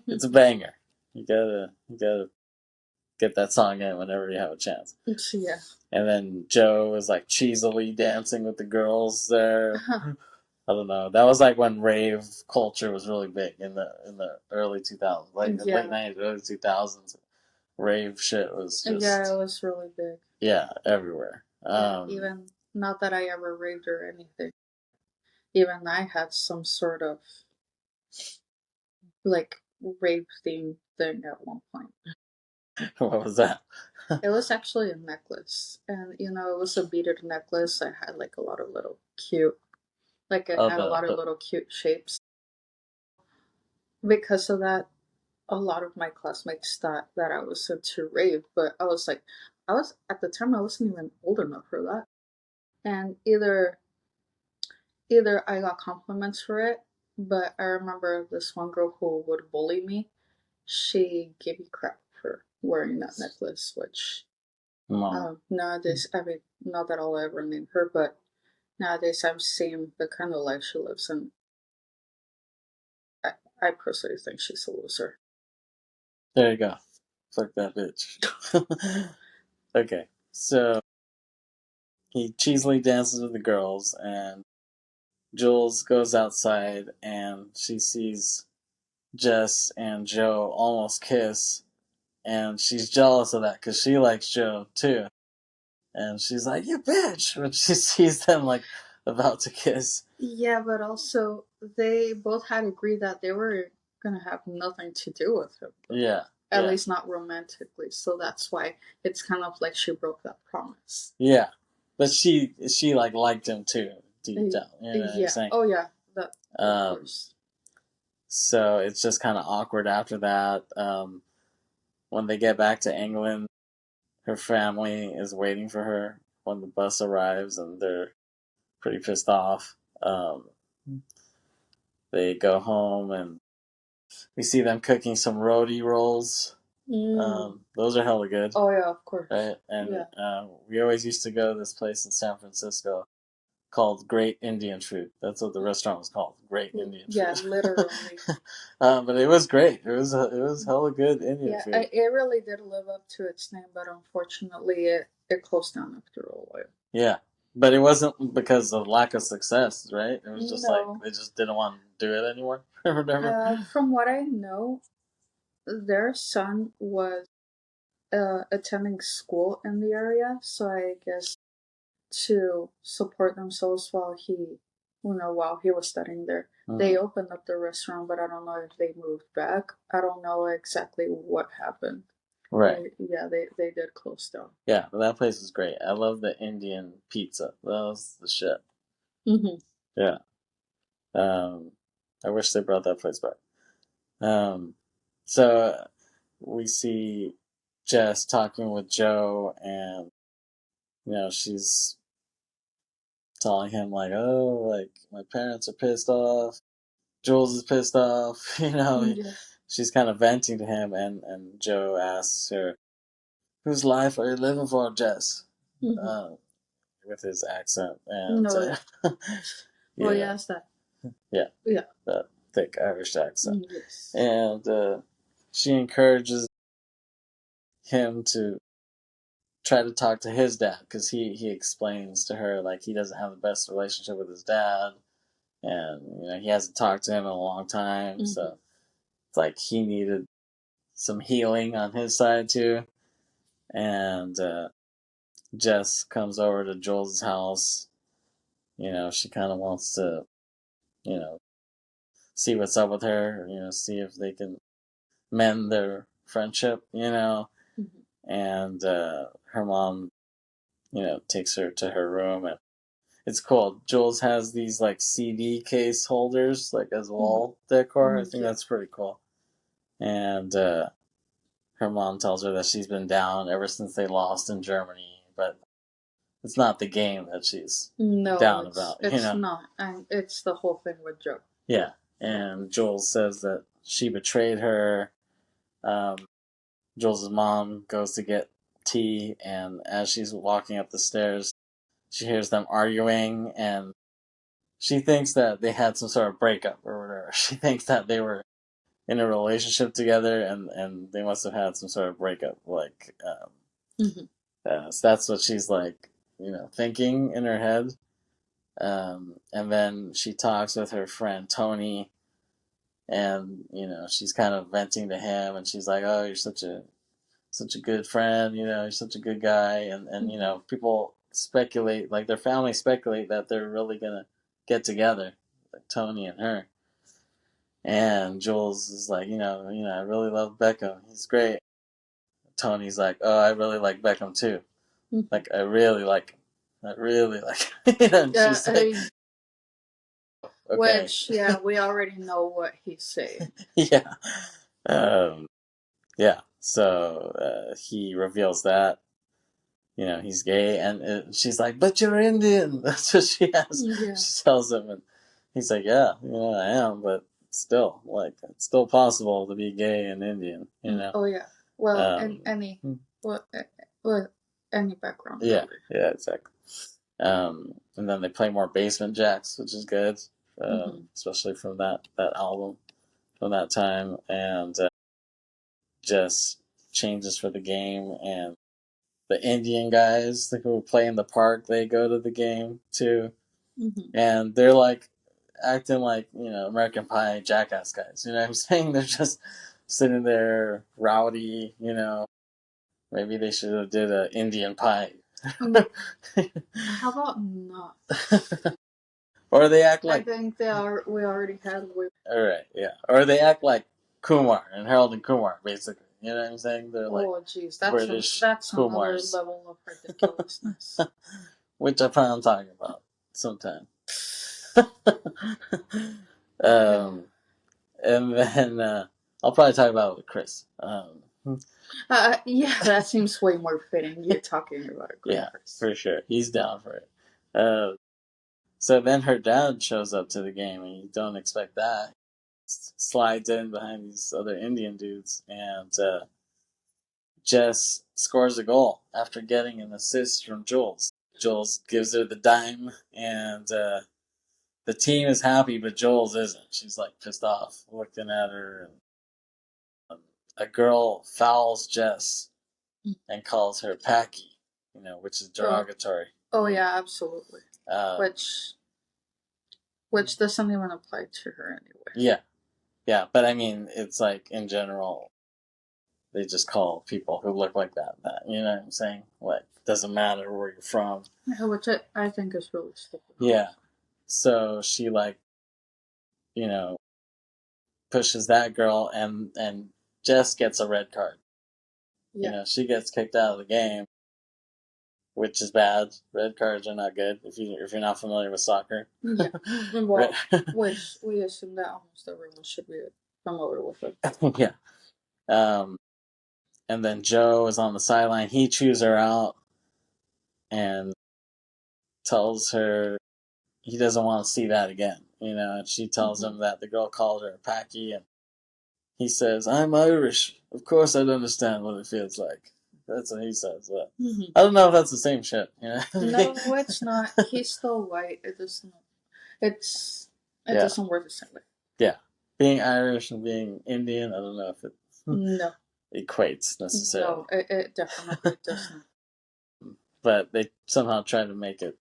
It's a banger. You gotta get that song in whenever you have a chance. Yeah. And then Joe is like cheesily dancing with the girls there. I don't know. That was like when rave culture was really big in the early 2000s, like the late 90s, early 2000s. Rave shit was just it was really big. Yeah, everywhere. Even not that I ever raved or anything. Even I had some sort of like rave theme thing at one point. What was that? It was actually a necklace, and it was a beaded necklace. I had like a lot of little cute, like it had a lot of little cute shapes. Because of that, a lot of my classmates thought that I was into rave, but I was like, I was at the time I wasn't even old enough for that, and either I got compliments for it, but I remember this one girl who would bully me. She gave me crap for wearing that necklace, which nowadays, I mean, not that I'll ever name her, but nowadays I'm seeing the kind of life she lives in. I personally think she's a loser. There you go. Fuck that bitch. Okay, so he cheesily dances with the girls, and Jules goes outside, and she sees Jess and Joe almost kiss, and she's jealous of that because she likes Joe too. And she's like, "You bitch!" when she sees them like about to kiss. Yeah, but also they both had agreed that they were gonna have nothing to do with him. Yeah, At yeah, least not romantically. So that's why it's kind of like she broke that promise. yeah. But she like liked him too, deep down. You know what I'm Yeah. saying? Oh yeah. That of Um, course. so it's just kind of awkward after that. When they get back to England, her family is waiting for her when the bus arrives, and they're pretty pissed off. They go home, and we see them cooking some roadie rolls. Those are hella good. Oh yeah, of course. Right? And Yeah. we always used to go to this place in San Francisco called Great Indian Food. That's what the restaurant was called, Great Indian Food. Yeah, literally. But it was great. It was hella good Indian food. It really did live up to its name, but unfortunately, it closed down after a while. Yeah, but it wasn't because of lack of success, right? It was just like No. they just didn't want to do it anymore or whatever. From what I know, their son was attending school in the area, so I guess to support themselves while he was studying there. They opened up the restaurant, but I don't know if they moved back. I don't know exactly what happened. Right. They did close down. Yeah, but that place was great. I love the Indian pizza. That was the shit. Mm-hmm. Yeah. I wish they brought that place back. So we see Jess talking with Joe, and she's telling him like, "Oh, like my parents are pissed off. Jules is pissed off." Yeah. She's kind of venting to him, and Joe asks her, "Whose life are you living for, Jess?" Mm-hmm. With his accent, and No. Well, yeah, yes, that. yeah, Yeah. that thick Irish accent, Yes. and she encourages him to try to talk to his dad because he explains to her like he doesn't have the best relationship with his dad, and he hasn't talked to him in a long time, so it's like he needed some healing on his side too. And Jess comes over to Joel's house. She kind of wants to, you know, see what's up with her. See if they can mend their friendship. And her mom, takes her to her room, and it's cool. Jules has these like CD case holders, like as wall decor. I think that's pretty cool. And her mom tells her that she's been down ever since they lost in Germany, but it's not the game that she's down about. It's not, and it's the whole thing with Joe. Yeah, and Jules says that she betrayed her. Um, Jules' mom goes to get tea, and as she's walking up the stairs, she hears them arguing, and she thinks that they had some sort of breakup or whatever. She thinks that they were in a relationship together, and they must have had some sort of breakup. Like, so that's what she's like, thinking in her head. And then she talks with her friend Tony, and she's kind of venting to him, and she's like, "Oh, you're such a good friend. You're such a good guy," and people speculate, like their family speculate that they're really gonna get together, like Tony and her. And Jules is like, I really love Beckham. He's great. Tony's like, oh, I really like Beckham too. Like, I really like him. I really like him. And she's like, okay. Which, yeah, we already know what he's saying. Yeah. Yeah. So he reveals that, he's gay. And she's like, but you're Indian. That's what she has. Yeah. She tells him. And he's like, yeah, I am. But still, like, it's still possible to be gay and Indian. Oh, yeah. Well, any background. Yeah, really. Yeah, exactly. And then they play more Basement Jacks, which is good, especially from that album. from that time, and just changes for the game. And the Indian guys who play in the park, they go to the game too, and they're like acting like American Pie jackass guys. You know what I'm saying? They're just sitting there rowdy. Maybe they should have did an Indian Pie. How about not? Or they act I like. think we already had with. All right, yeah. Or they act like Kumar and Harold and Kumar, basically. You know what I'm saying? They're like Oh, jeez, British that's another Kumars, level of ridiculousness. which I plan on talking about sometime. Yeah. And then I'll probably talk about it with Chris. Yeah, that seems way more fitting. You talking about it, Yeah, Chris. for sure. He's down for it. So then her dad shows up to the game, and you don't expect that. Slides in behind these other Indian dudes, and Jess scores a goal after getting an assist from Jules. Jules gives her the dime, and the team is happy, but Jules isn't. She's like pissed off, looking at her. And a girl fouls Jess and calls her Packy, which is derogatory. Oh yeah, absolutely. Um, Which doesn't even apply to her anyway. yeah, but I mean, it's like in general, they just call people who look like that. You know what I'm saying? Like, doesn't matter where you're from. Yeah, which I think is really stupid. Yeah. So she pushes that girl, and Jess gets a red card. Yeah. She gets kicked out of the game, which is bad. Red cards are not good if you're not familiar with soccer. Yeah. Well, which we assume that almost everyone should be familiar with it. Yeah. And then Joe is on the sideline. He chews her out and tells her he doesn't want to see that again. And she tells him that the girl called her a Packy, and he says, "I'm Irish. Of course I'd understand what it feels like." That's what he says. But I don't know if that's the same shit. No, it's not. He's still white. It doesn't. It doesn't work the same way. Yeah, being Irish and being Indian, I don't know if it equates necessarily. No, it definitely doesn't. But they somehow try to make it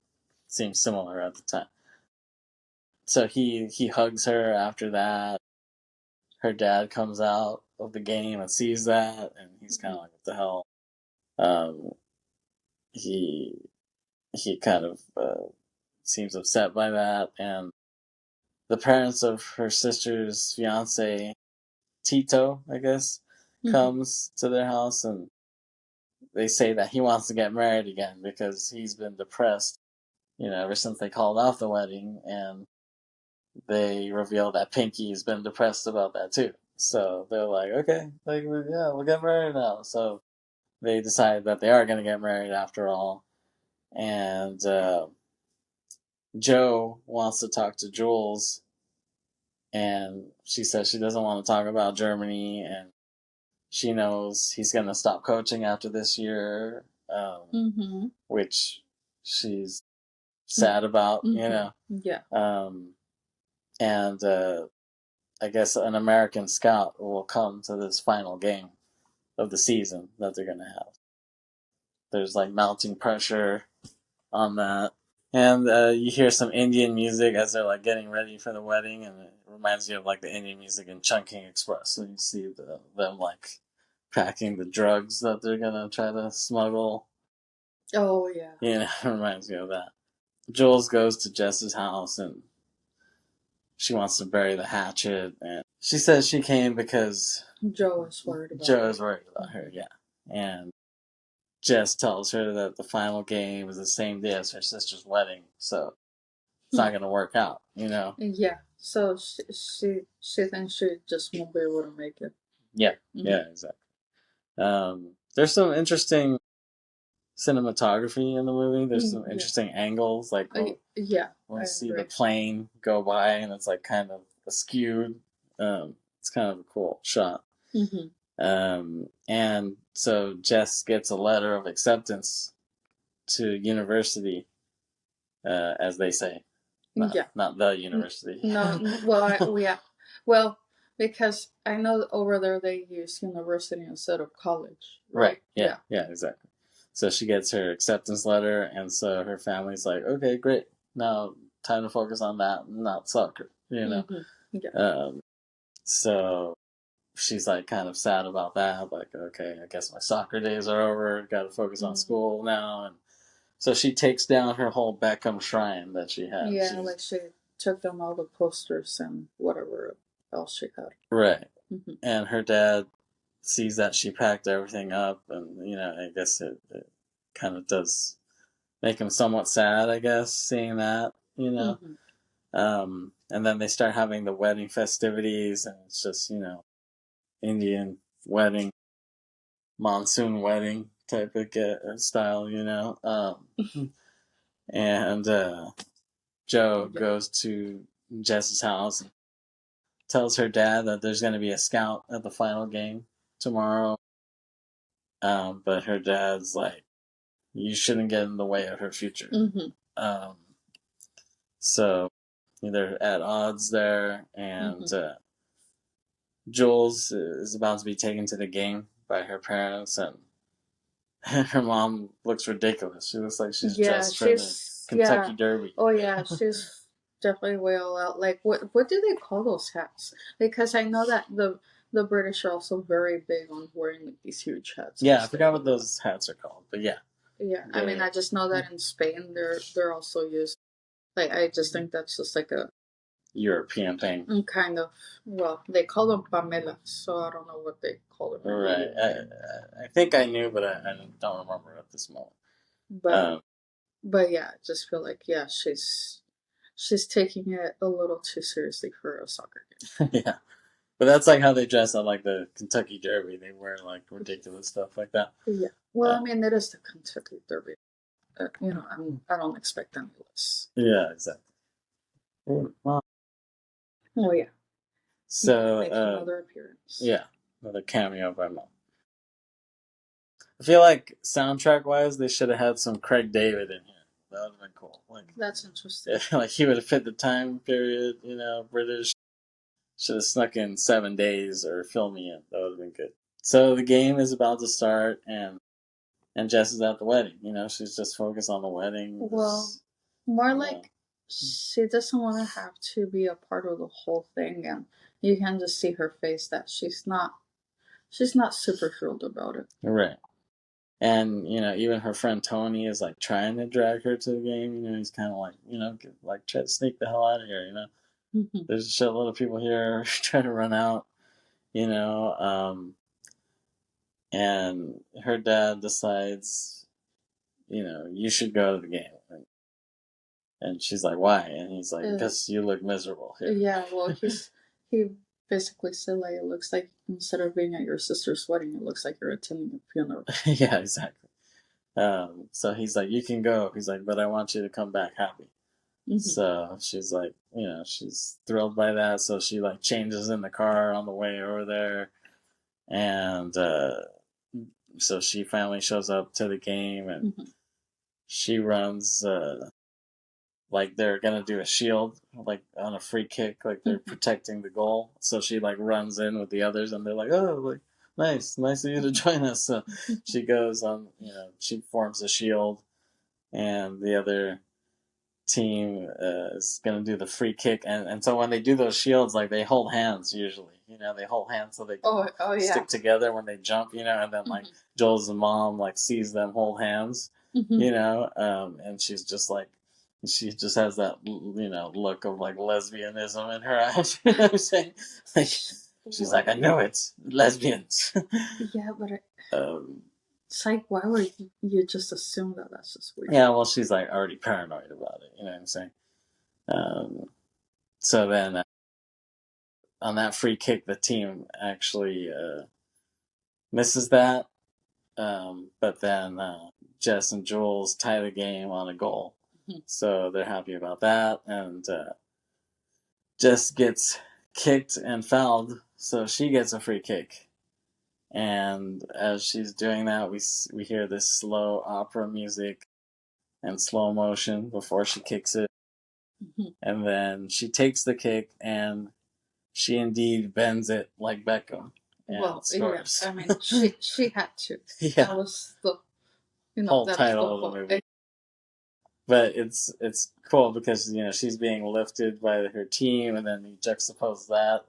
seem similar at the time. So he hugs her after that. Her dad comes out of the game and sees that, and he's kind of like, "What the hell?" He kind of seems upset by that, and the parents of her sister's fiance, Tito, I guess, comes to their house, and they say that he wants to get married again because he's been depressed, ever since they called off the wedding, and they reveal that Pinky's been depressed about that too. So they're like, okay, yeah, we'll get married now. So they decide that they are going to get married after all, and Joe wants to talk to Jules, and she says she doesn't want to talk about Germany, and she knows he's going to stop coaching after this year, which she's sad about, Yeah. And I guess an American scout will come to this final game of the season that they're going to have. There's like mounting pressure on that. And you hear some Indian music as they're like getting ready for the wedding, and it reminds you of like the Indian music in Chungking Express. So you see them like packing the drugs that they're gonna try to smuggle. Oh yeah. It reminds me of that. Jules goes to Jess's house, and she wants to bury the hatchet, and she says she came because Joe is worried about her. Yeah, and Jess tells her that the final game is the same day as her sister's wedding, so it's not going to work out, Yeah, so she thinks she just won't be able to make it. Yeah, yeah, exactly. There's some interesting cinematography in the movie. There's some interesting angles, like when you see the plane go by and it's like kind of askewed. It's kind of a cool shot. And so Jess gets a letter of acceptance to university, as they say. Not the university. No, well, yeah. Well, Because I know that over there they use university instead of college, Right. right? Yeah. Yeah. Exactly. So she gets her acceptance letter, and so her family's like, okay, great. Now time to focus on that, not soccer. Yeah. So she's like kind of sad about that. Like, okay, I guess my soccer days are over. Got to focus on school now, and so she takes down her whole Beckham shrine that she had. Yeah, like she took down all the posters and whatever else she had. Right. Mm-hmm. And her dad sees that she packed everything up, and I guess it kind of does make him somewhat sad, I guess, seeing that. And then they start having the wedding festivities, and it's just Indian wedding, monsoon wedding type of style. And Joe goes to Jess's house and tells her dad that there's going to be a scout at the final game tomorrow. But her dad's like, you shouldn't get in the way of her future. Um, so they're at odds there, and Jules is about to be taken to the game by her parents, and her mom looks ridiculous. She looks like she's dressed for the Kentucky Derby. Oh yeah, she's definitely way all out. Like what do they call those hats? Because I know that the British are also very big on wearing like these huge hats. Yeah, I forgot what those hats are called, but yeah. Yeah, I mean, I just know that in Spain they're also used. Like I just think that's just like a European thing. Kind of. Well, they call them pamelas, so I don't know what they call them. Right. I think I knew, but I don't remember at this moment. But yeah, I just feel like she's taking it a little too seriously for a soccer game. Yeah. But that's like how they dress on like the Kentucky Derby. They wear like ridiculous stuff like that. Yeah. Well, I mean, it is the Kentucky Derby. I don't expect any less. Yeah, exactly. Oh yeah. So makes another appearance. Yeah, another cameo by Mom. I feel like soundtrack wise, they should have had some Craig David in here. That would have been cool. Like that's interesting. Like he would have fit the time period. British should have snuck in 7 days or fill me in. That would have been good. So the game is about to start, and Jess is at the wedding. She's just focused on the wedding. Well, more like she doesn't want to have to be a part of the whole thing, and you can just see her face that she's not super thrilled about it. Right. And even her friend Tony is like trying to drag her to the game. He's kind of like try to sneak the hell out of here. There's a shitload of people here trying to run out. And her dad decides, you should go to the game. And she's like, why? And he's like, because you look miserable here. Yeah, well, he basically said, like, it looks like instead of being at your sister's wedding, it looks like you're attending a funeral. Yeah, exactly. So he's like, you can go. He's like, but I want you to come back happy. So she's like, she's thrilled by that. So she like changes in the car on the way over there. And so she finally shows up to the game, and she runs like they're gonna do a shield, like on a free kick, like they're protecting the goal. So she like runs in with the others, and they're like, "Oh, like nice of you to join us." So she goes on, she forms a shield, and the other team is gonna do the free kick, and so when they do those shields, like they hold hands usually. They hold hands so they can stick together when they jump. And then like Joel's mom like sees them hold hands. And she's just like. She just has that, look of like lesbianism in her eyes. You know what I'm saying? Like, she's like, I know it's lesbians. Yeah, but it's like, why would you just assume that that's just weird? Yeah, well, she's like already paranoid about it. You know what I'm saying? So then, on that free kick, the team actually misses that. But then Jess and Jules tie the game on a goal. So they're happy about that. And Jess gets kicked and fouled, so she gets a free kick. And as she's doing that, we hear this slow opera music and slow motion before she kicks it. And then she takes the kick and she indeed bends it like Beckham and Well, yeah. scores. I mean, she had to. Yeah, That was the whole that's the title of the whole. movie. But it's cool because she's being lifted by her team, and then you juxtapose that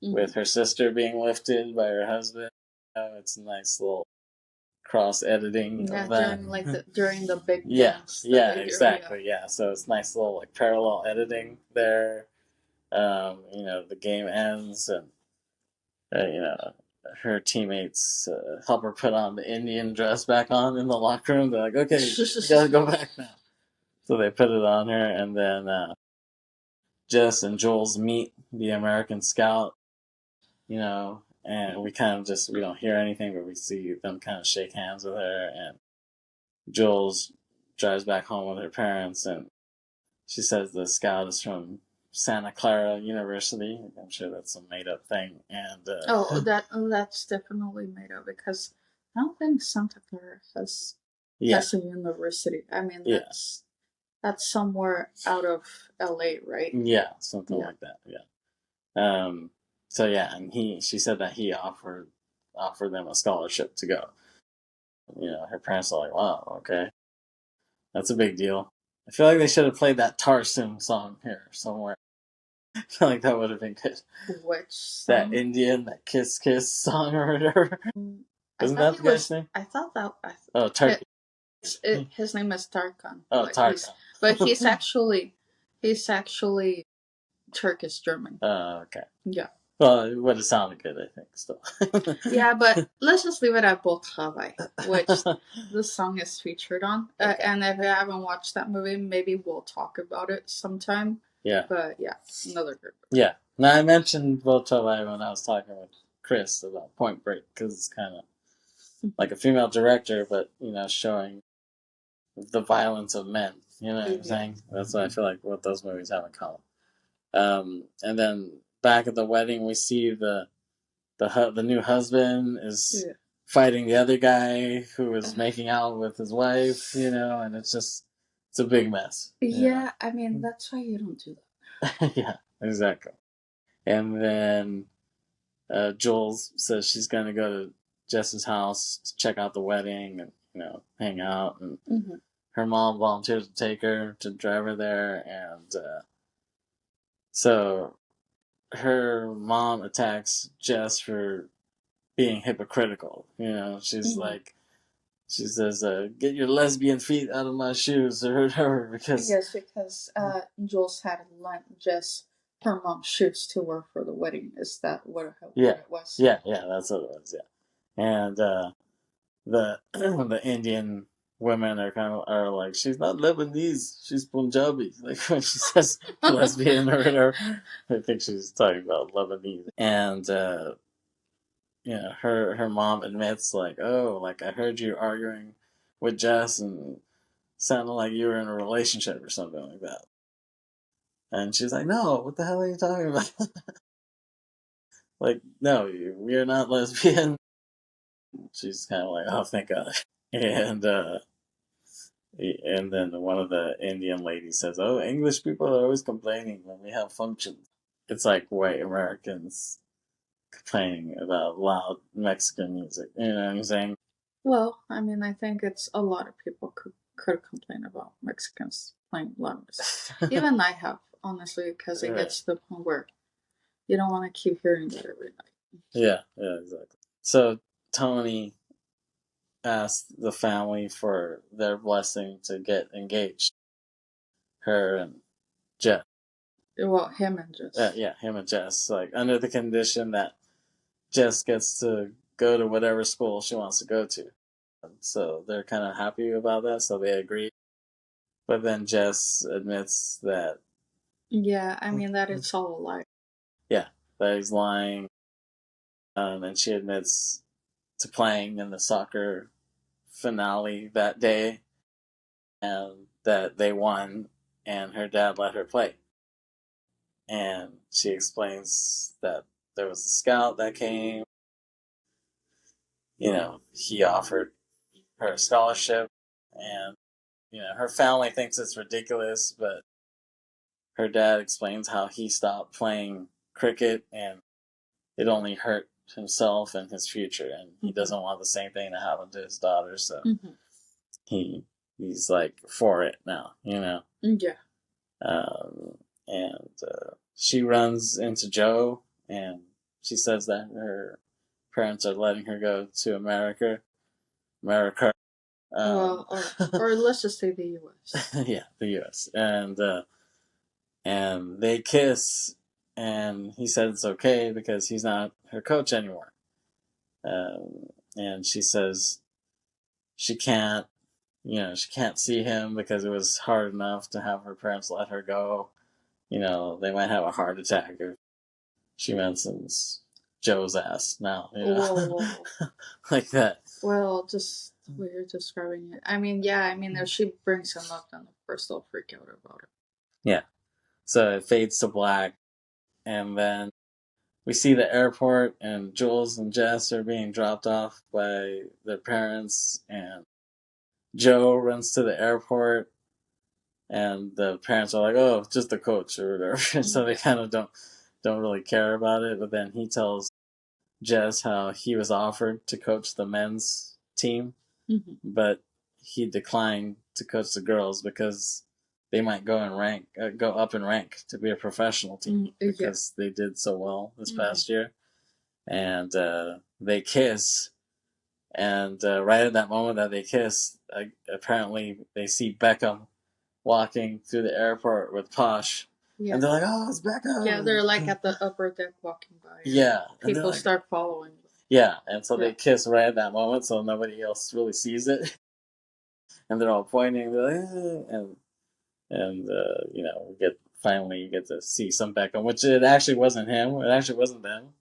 with her sister being lifted by her husband. It's a nice little cross editing of that. During the big Yeah, dance. yeah, exactly. Yeah, so it's nice little like parallel editing there. The game ends, and her teammates help her put on the Indian dress back on in the locker room. They're like, "Okay, you gotta go back now." So they put it on her, and then Jess and Jules meet the American Scout. And we kind of we don't hear anything, but we see them kind of shake hands with her, and Jules drives back home with her parents, and she says the scout is from Santa Clara University. I'm sure that's a made up thing. And that's definitely made up because I don't think Santa Clara has yeah, has a university. I mean, yeah, that's somewhere out of LA, right? yeah, something like that. Yeah. So yeah, and she said that he offered them a scholarship to go. Her parents are like, wow, okay, that's a big deal. I feel like they should have played that Tarsum song here somewhere. I feel like that would have been good. Which song? That Indian, that Kiss Kiss song or whatever. Isn't that the guy's name? I thought that. Oh, Turkey. His name is Tarkan. Oh, Tarkan. But he's actually Turkish German. Oh, okay. Yeah. Well, it would have sounded good, I think, still. Yeah, but let's just leave it at Beau Travail, which the song is featured on. Okay. And if you haven't watched that movie, maybe we'll talk about it sometime. Yeah. But yeah, another good movie. Yeah. Now, I mentioned Beau Travail when I was talking with Chris about Point Break, because it's kind of like a female director, but, showing the violence of men. You know what I'm saying? That's what I feel like what those movies have in common. And then back at the wedding, we see the new husband is fighting the other guy who is making out with his wife, and it's a big mess. Yeah, I mean, that's why you don't do that. Yeah, exactly. And then Jules says she's going to go to Jess's house to check out the wedding and, hang out. And her mom volunteers to take her to drive her there. And so her mom attacks Jess for being hypocritical. She's like, she says, "Get your lesbian feet out of my shoes," or whatever. Because Jules had lent Jess her mom's shoes to wear for the wedding. Is that what it was? Yeah, that's what it was. Yeah, and the the Indian women are like, she's not Lebanese, she's Punjabi. Like when she says lesbian or whatever, I think she's talking about Lebanese. And her mom admits, like, oh, like I heard you arguing with Jess and sounded like you were in a relationship or something like that. And she's like, no, what the hell are you talking about? Like, no, we are not lesbian. She's kind of like, oh, thank God. And then one of the Indian ladies says, oh, English people are always complaining when we have functions. It's like white Americans complaining about loud Mexican music. You know what I'm saying? Well, I mean, I think it's a lot of people could complain about Mexicans playing loud music. Even I have, honestly, because it gets to the point where you don't want to keep hearing that every night. Yeah, exactly. So Tony asked the family for their blessing to get engaged. Her and Jess. Well, him and Jess. Yeah, him and Jess. Like, under the condition that Jess gets to go to whatever school she wants to go to. So they're kind of happy about that, so they agree. But then Jess admits that... Yeah, I mean, that it's all a lie. Yeah, that he's lying. And she admits to playing in the soccer finale that day, and that they won, and her dad let her play. And she explains that there was a scout that came. He offered her a scholarship, and her family thinks it's ridiculous, but her dad explains how he stopped playing cricket, and it only hurt himself and his future, and he doesn't want the same thing to happen to his daughter, so he's like for it now, Yeah. And she runs into Joe, and she says that her parents are letting her go to America. Or let's just say the U.S. Yeah, the U.S. And they kiss, and he said it's okay because he's not her coach anymore. And she says she can't, she can't see him because it was hard enough to have her parents let her go. They might have a heart attack if she mentions Joe's ass now, Whoa. like that. Well, just the way you're describing it. I mean, yeah, if she brings him up, then of course they'll freak out about it. Yeah. So it fades to black, and then we see the airport, and Jules and Jess are being dropped off by their parents, and Joe runs to the airport, and the parents are like, "Oh, just the coach or whatever." So they kind of don't really care about it. But then he tells Jess how he was offered to coach the men's team, but he declined to coach the girls because they might go up in rank to be a professional team because they did so well this past year. And they kiss, and right at that moment that they kiss, apparently they see Beckham walking through the airport with Posh. Yeah. And they're like, "Oh, it's Beckham." Yeah, they're like at the upper deck walking by. Yeah. People start following. Yeah, and so they kiss right at that moment, so nobody else really sees it. And they're all pointing, they're like, and we finally get to see some Beckham, which it actually wasn't him. It actually wasn't them.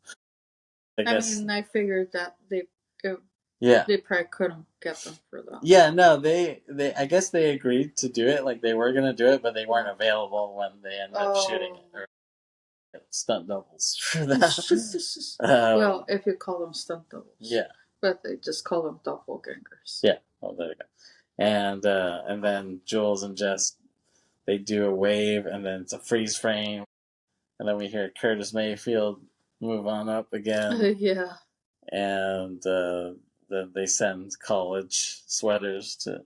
I figured that they probably couldn't get them for that. Yeah, no, they I guess they agreed to do it, like they were gonna do it, but they weren't available when they ended up shooting it, or stunt doubles for that. Well, if you call them stunt doubles. Yeah. But they just call them doppelgangers. Yeah, well, there you go. And then Jules and Jess, they do a wave, and then it's a freeze frame, and then we hear Curtis Mayfield move on up again. Yeah. And then they send college sweaters to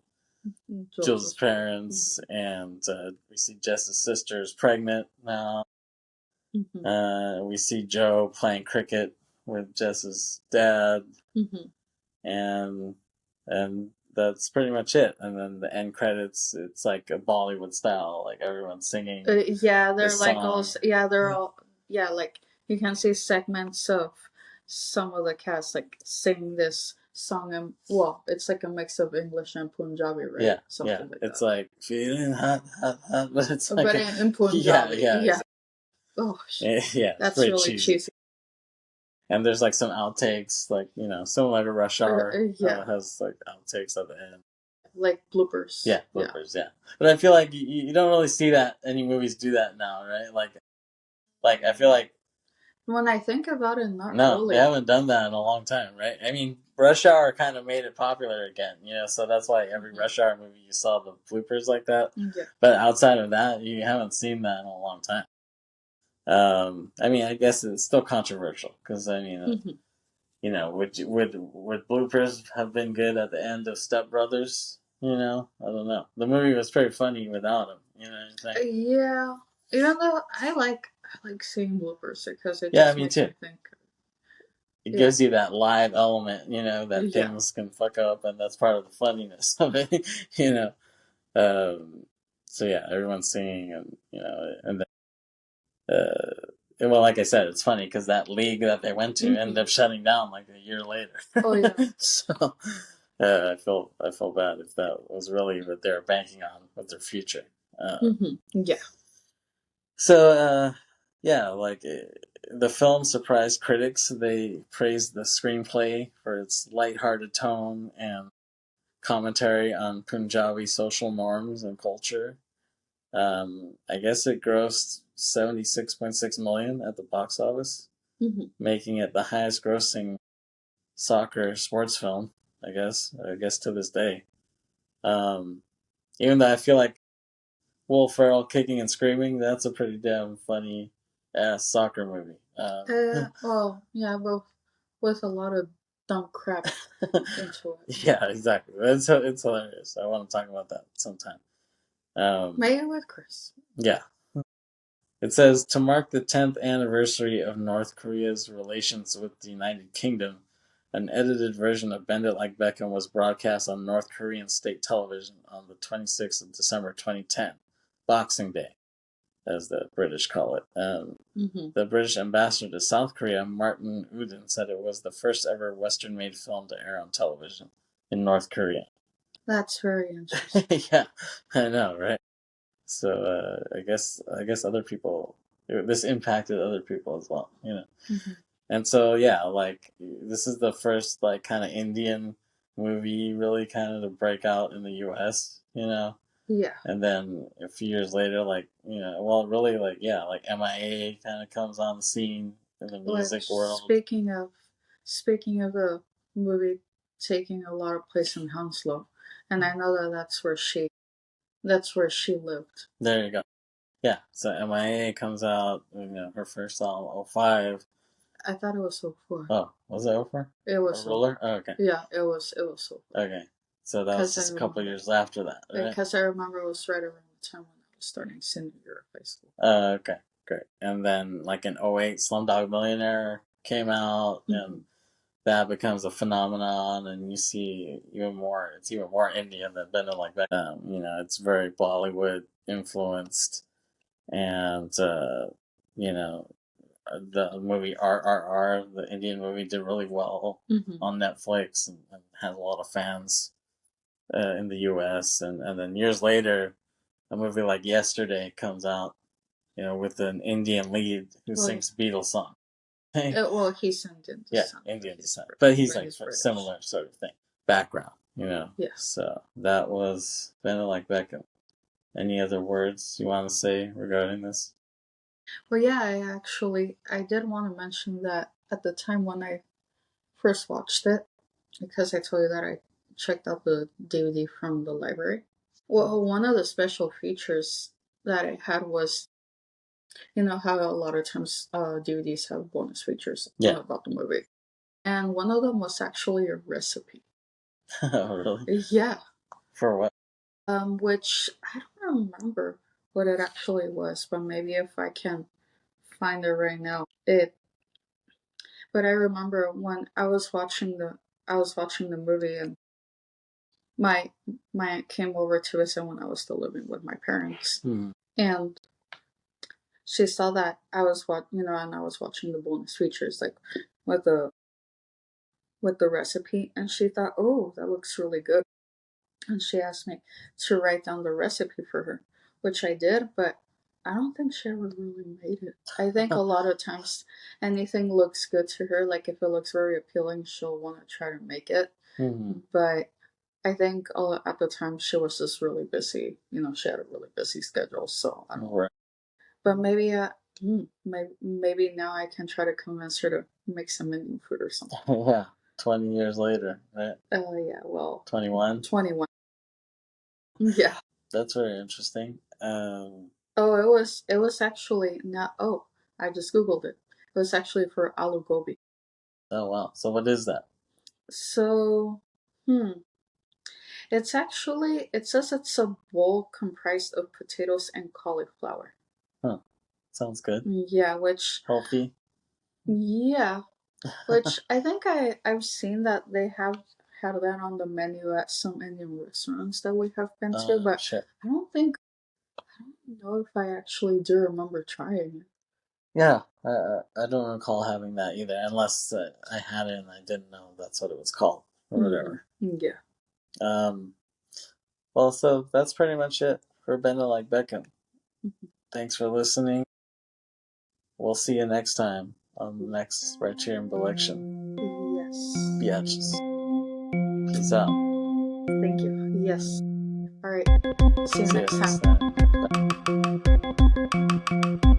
Jules' parents, and we see Jess's sister is pregnant now. We see Joe playing cricket with Jess's dad, and that's pretty much it. And then the end credits, it's like a Bollywood style, like everyone's singing. Yeah, they're like all. Yeah, they're all. Yeah, like you can see segments of some of the cast like singing this song, and it's like a mix of English and Punjabi, right? Yeah, something like it's that. like feeling hot, but it's like in Punjabi. Yeah. Exactly. Oh, yeah, that's really cheesy. And there's like some outtakes, like something like a Rush Hour has like outtakes at the end, like bloopers. Yeah, bloopers. Yeah. But I feel like you don't really see that any movies do that now, right? Like I feel like when I think about it, not really. They haven't done that in a long time, right? I mean, Rush Hour kind of made it popular again, so that's why every Rush Hour movie you saw the bloopers like that. Yeah. But outside of that, you haven't seen that in a long time. I mean, I guess it's still controversial because would bloopers have been good at the end of Step Brothers? I don't know. The movie was pretty funny without him. You know what I'm saying? Yeah, even though I like seeing bloopers because it just makes me think. It gives you that live element, that things can fuck up, and that's part of the funniness of it, So yeah, everyone's singing, and and then, well, like I said, it's funny because that league that they went to ended up shutting down like a year later. Oh yeah. So I feel bad if that was really what they were banking on with their future. Yeah. So like the film surprised critics. They praised the screenplay for its lighthearted tone and commentary on Punjabi social norms and culture. I guess it grossed $76.6 million at the box office, making it the highest grossing soccer sports film, I guess to this day. Even though I feel like Will Ferrell kicking and screaming, that's a pretty damn funny Soccer movie. Well, yeah, but with a lot of dumb crap into it. Yeah, exactly. It's hilarious. I want to talk about that sometime. Maybe with Chris. Yeah. It says to mark the 10th anniversary of North Korea's relations with the United Kingdom, an edited version of Bend It Like Beckham was broadcast on North Korean state television on the 26th of December 2010, Boxing Day, as the British call it. The British ambassador to South Korea, Martin Uden, said it was the first ever Western-made film to air on television in North Korea. That's very interesting. Yeah, I know, right? So I guess other people, this impacted other people as well, you know. Mm-hmm. And so yeah, like this is the first like kind of Indian movie really kind of to break out in the U.S., you know. Yeah. And then a few years later, like you know, well, really like yeah, like MIA kind of comes on the scene in the music world. Speaking of a movie taking a lot of place in Hounslow, and I know that that's where she lived. There you go. Yeah, so MIA comes out, you know, her first album, 05. I thought it was 04. Oh, was it 04? It was Roller? Oh, okay. Yeah, it was 04. Okay, so that was just a couple years after that, right? Because I remember it was right around the time when I was starting senior year of high school. Okay, great. And then, like in 08, Slumdog Millionaire came out, and that becomes a phenomenon, and you see it's even more Indian than Bend It Like Beckham. You know, it's very Bollywood influenced, and, you know, the movie RRR, the Indian movie, did really well on Netflix and has a lot of fans in the U.S. And then years later, a movie like Yesterday comes out, you know, with an Indian lead who sings Beatles songs. Well, he's Indian descent. Yeah, Indian descent, but he's like a similar sort of thing background, you know. Yeah. So that was Bend It Like Beckham. Any other words you want to say regarding this? Well, yeah, I did want to mention that at the time when I first watched it, because I told you that I checked out the DVD from the library. Well, one of the special features that I had was, you know how a lot of times DVDs have bonus features about the movie. And one of them was actually a recipe. Oh, really? Yeah. For what? Which I don't remember what it actually was, but maybe if I can find it right now. But I remember when I was watching the movie, and my aunt came over to visit when I was still living with my parents, and she saw that I was and I was watching the bonus features like with the recipe, and she thought, oh, that looks really good, and she asked me to write down the recipe for her, which I did, but I don't think she ever really made it. I think a lot of times anything looks good to her, like if it looks very appealing, she'll want to try to make it. But I think at the time she was just really busy. You know, she had a really busy schedule, so I don't know. But maybe, maybe now I can try to convince her to make some Indian food or something. Yeah, 20 years later, right? Yeah, well, 21. 21. Yeah. That's very interesting. It was actually not. Oh, I just googled it. It was actually for aloo gobi. Oh wow! So what is that? So, it's actually, it says it's a bowl comprised of potatoes and cauliflower. Huh. Sounds good. Yeah, which healthy. Yeah, which I think I've seen that they have had that on the menu at some Indian restaurants that we have been to, but sure. I don't know if I actually do remember trying it. Yeah, I don't recall having that either, unless I had it and I didn't know that's what it was called or whatever. Yeah. Well, so that's pretty much it for Bend It Like Beckham. Thanks for listening. We'll see you next time on the next Briterion Bollection. Yes. Biatches. Peace out. Thank you. Yes. All right. See you next time. Bye.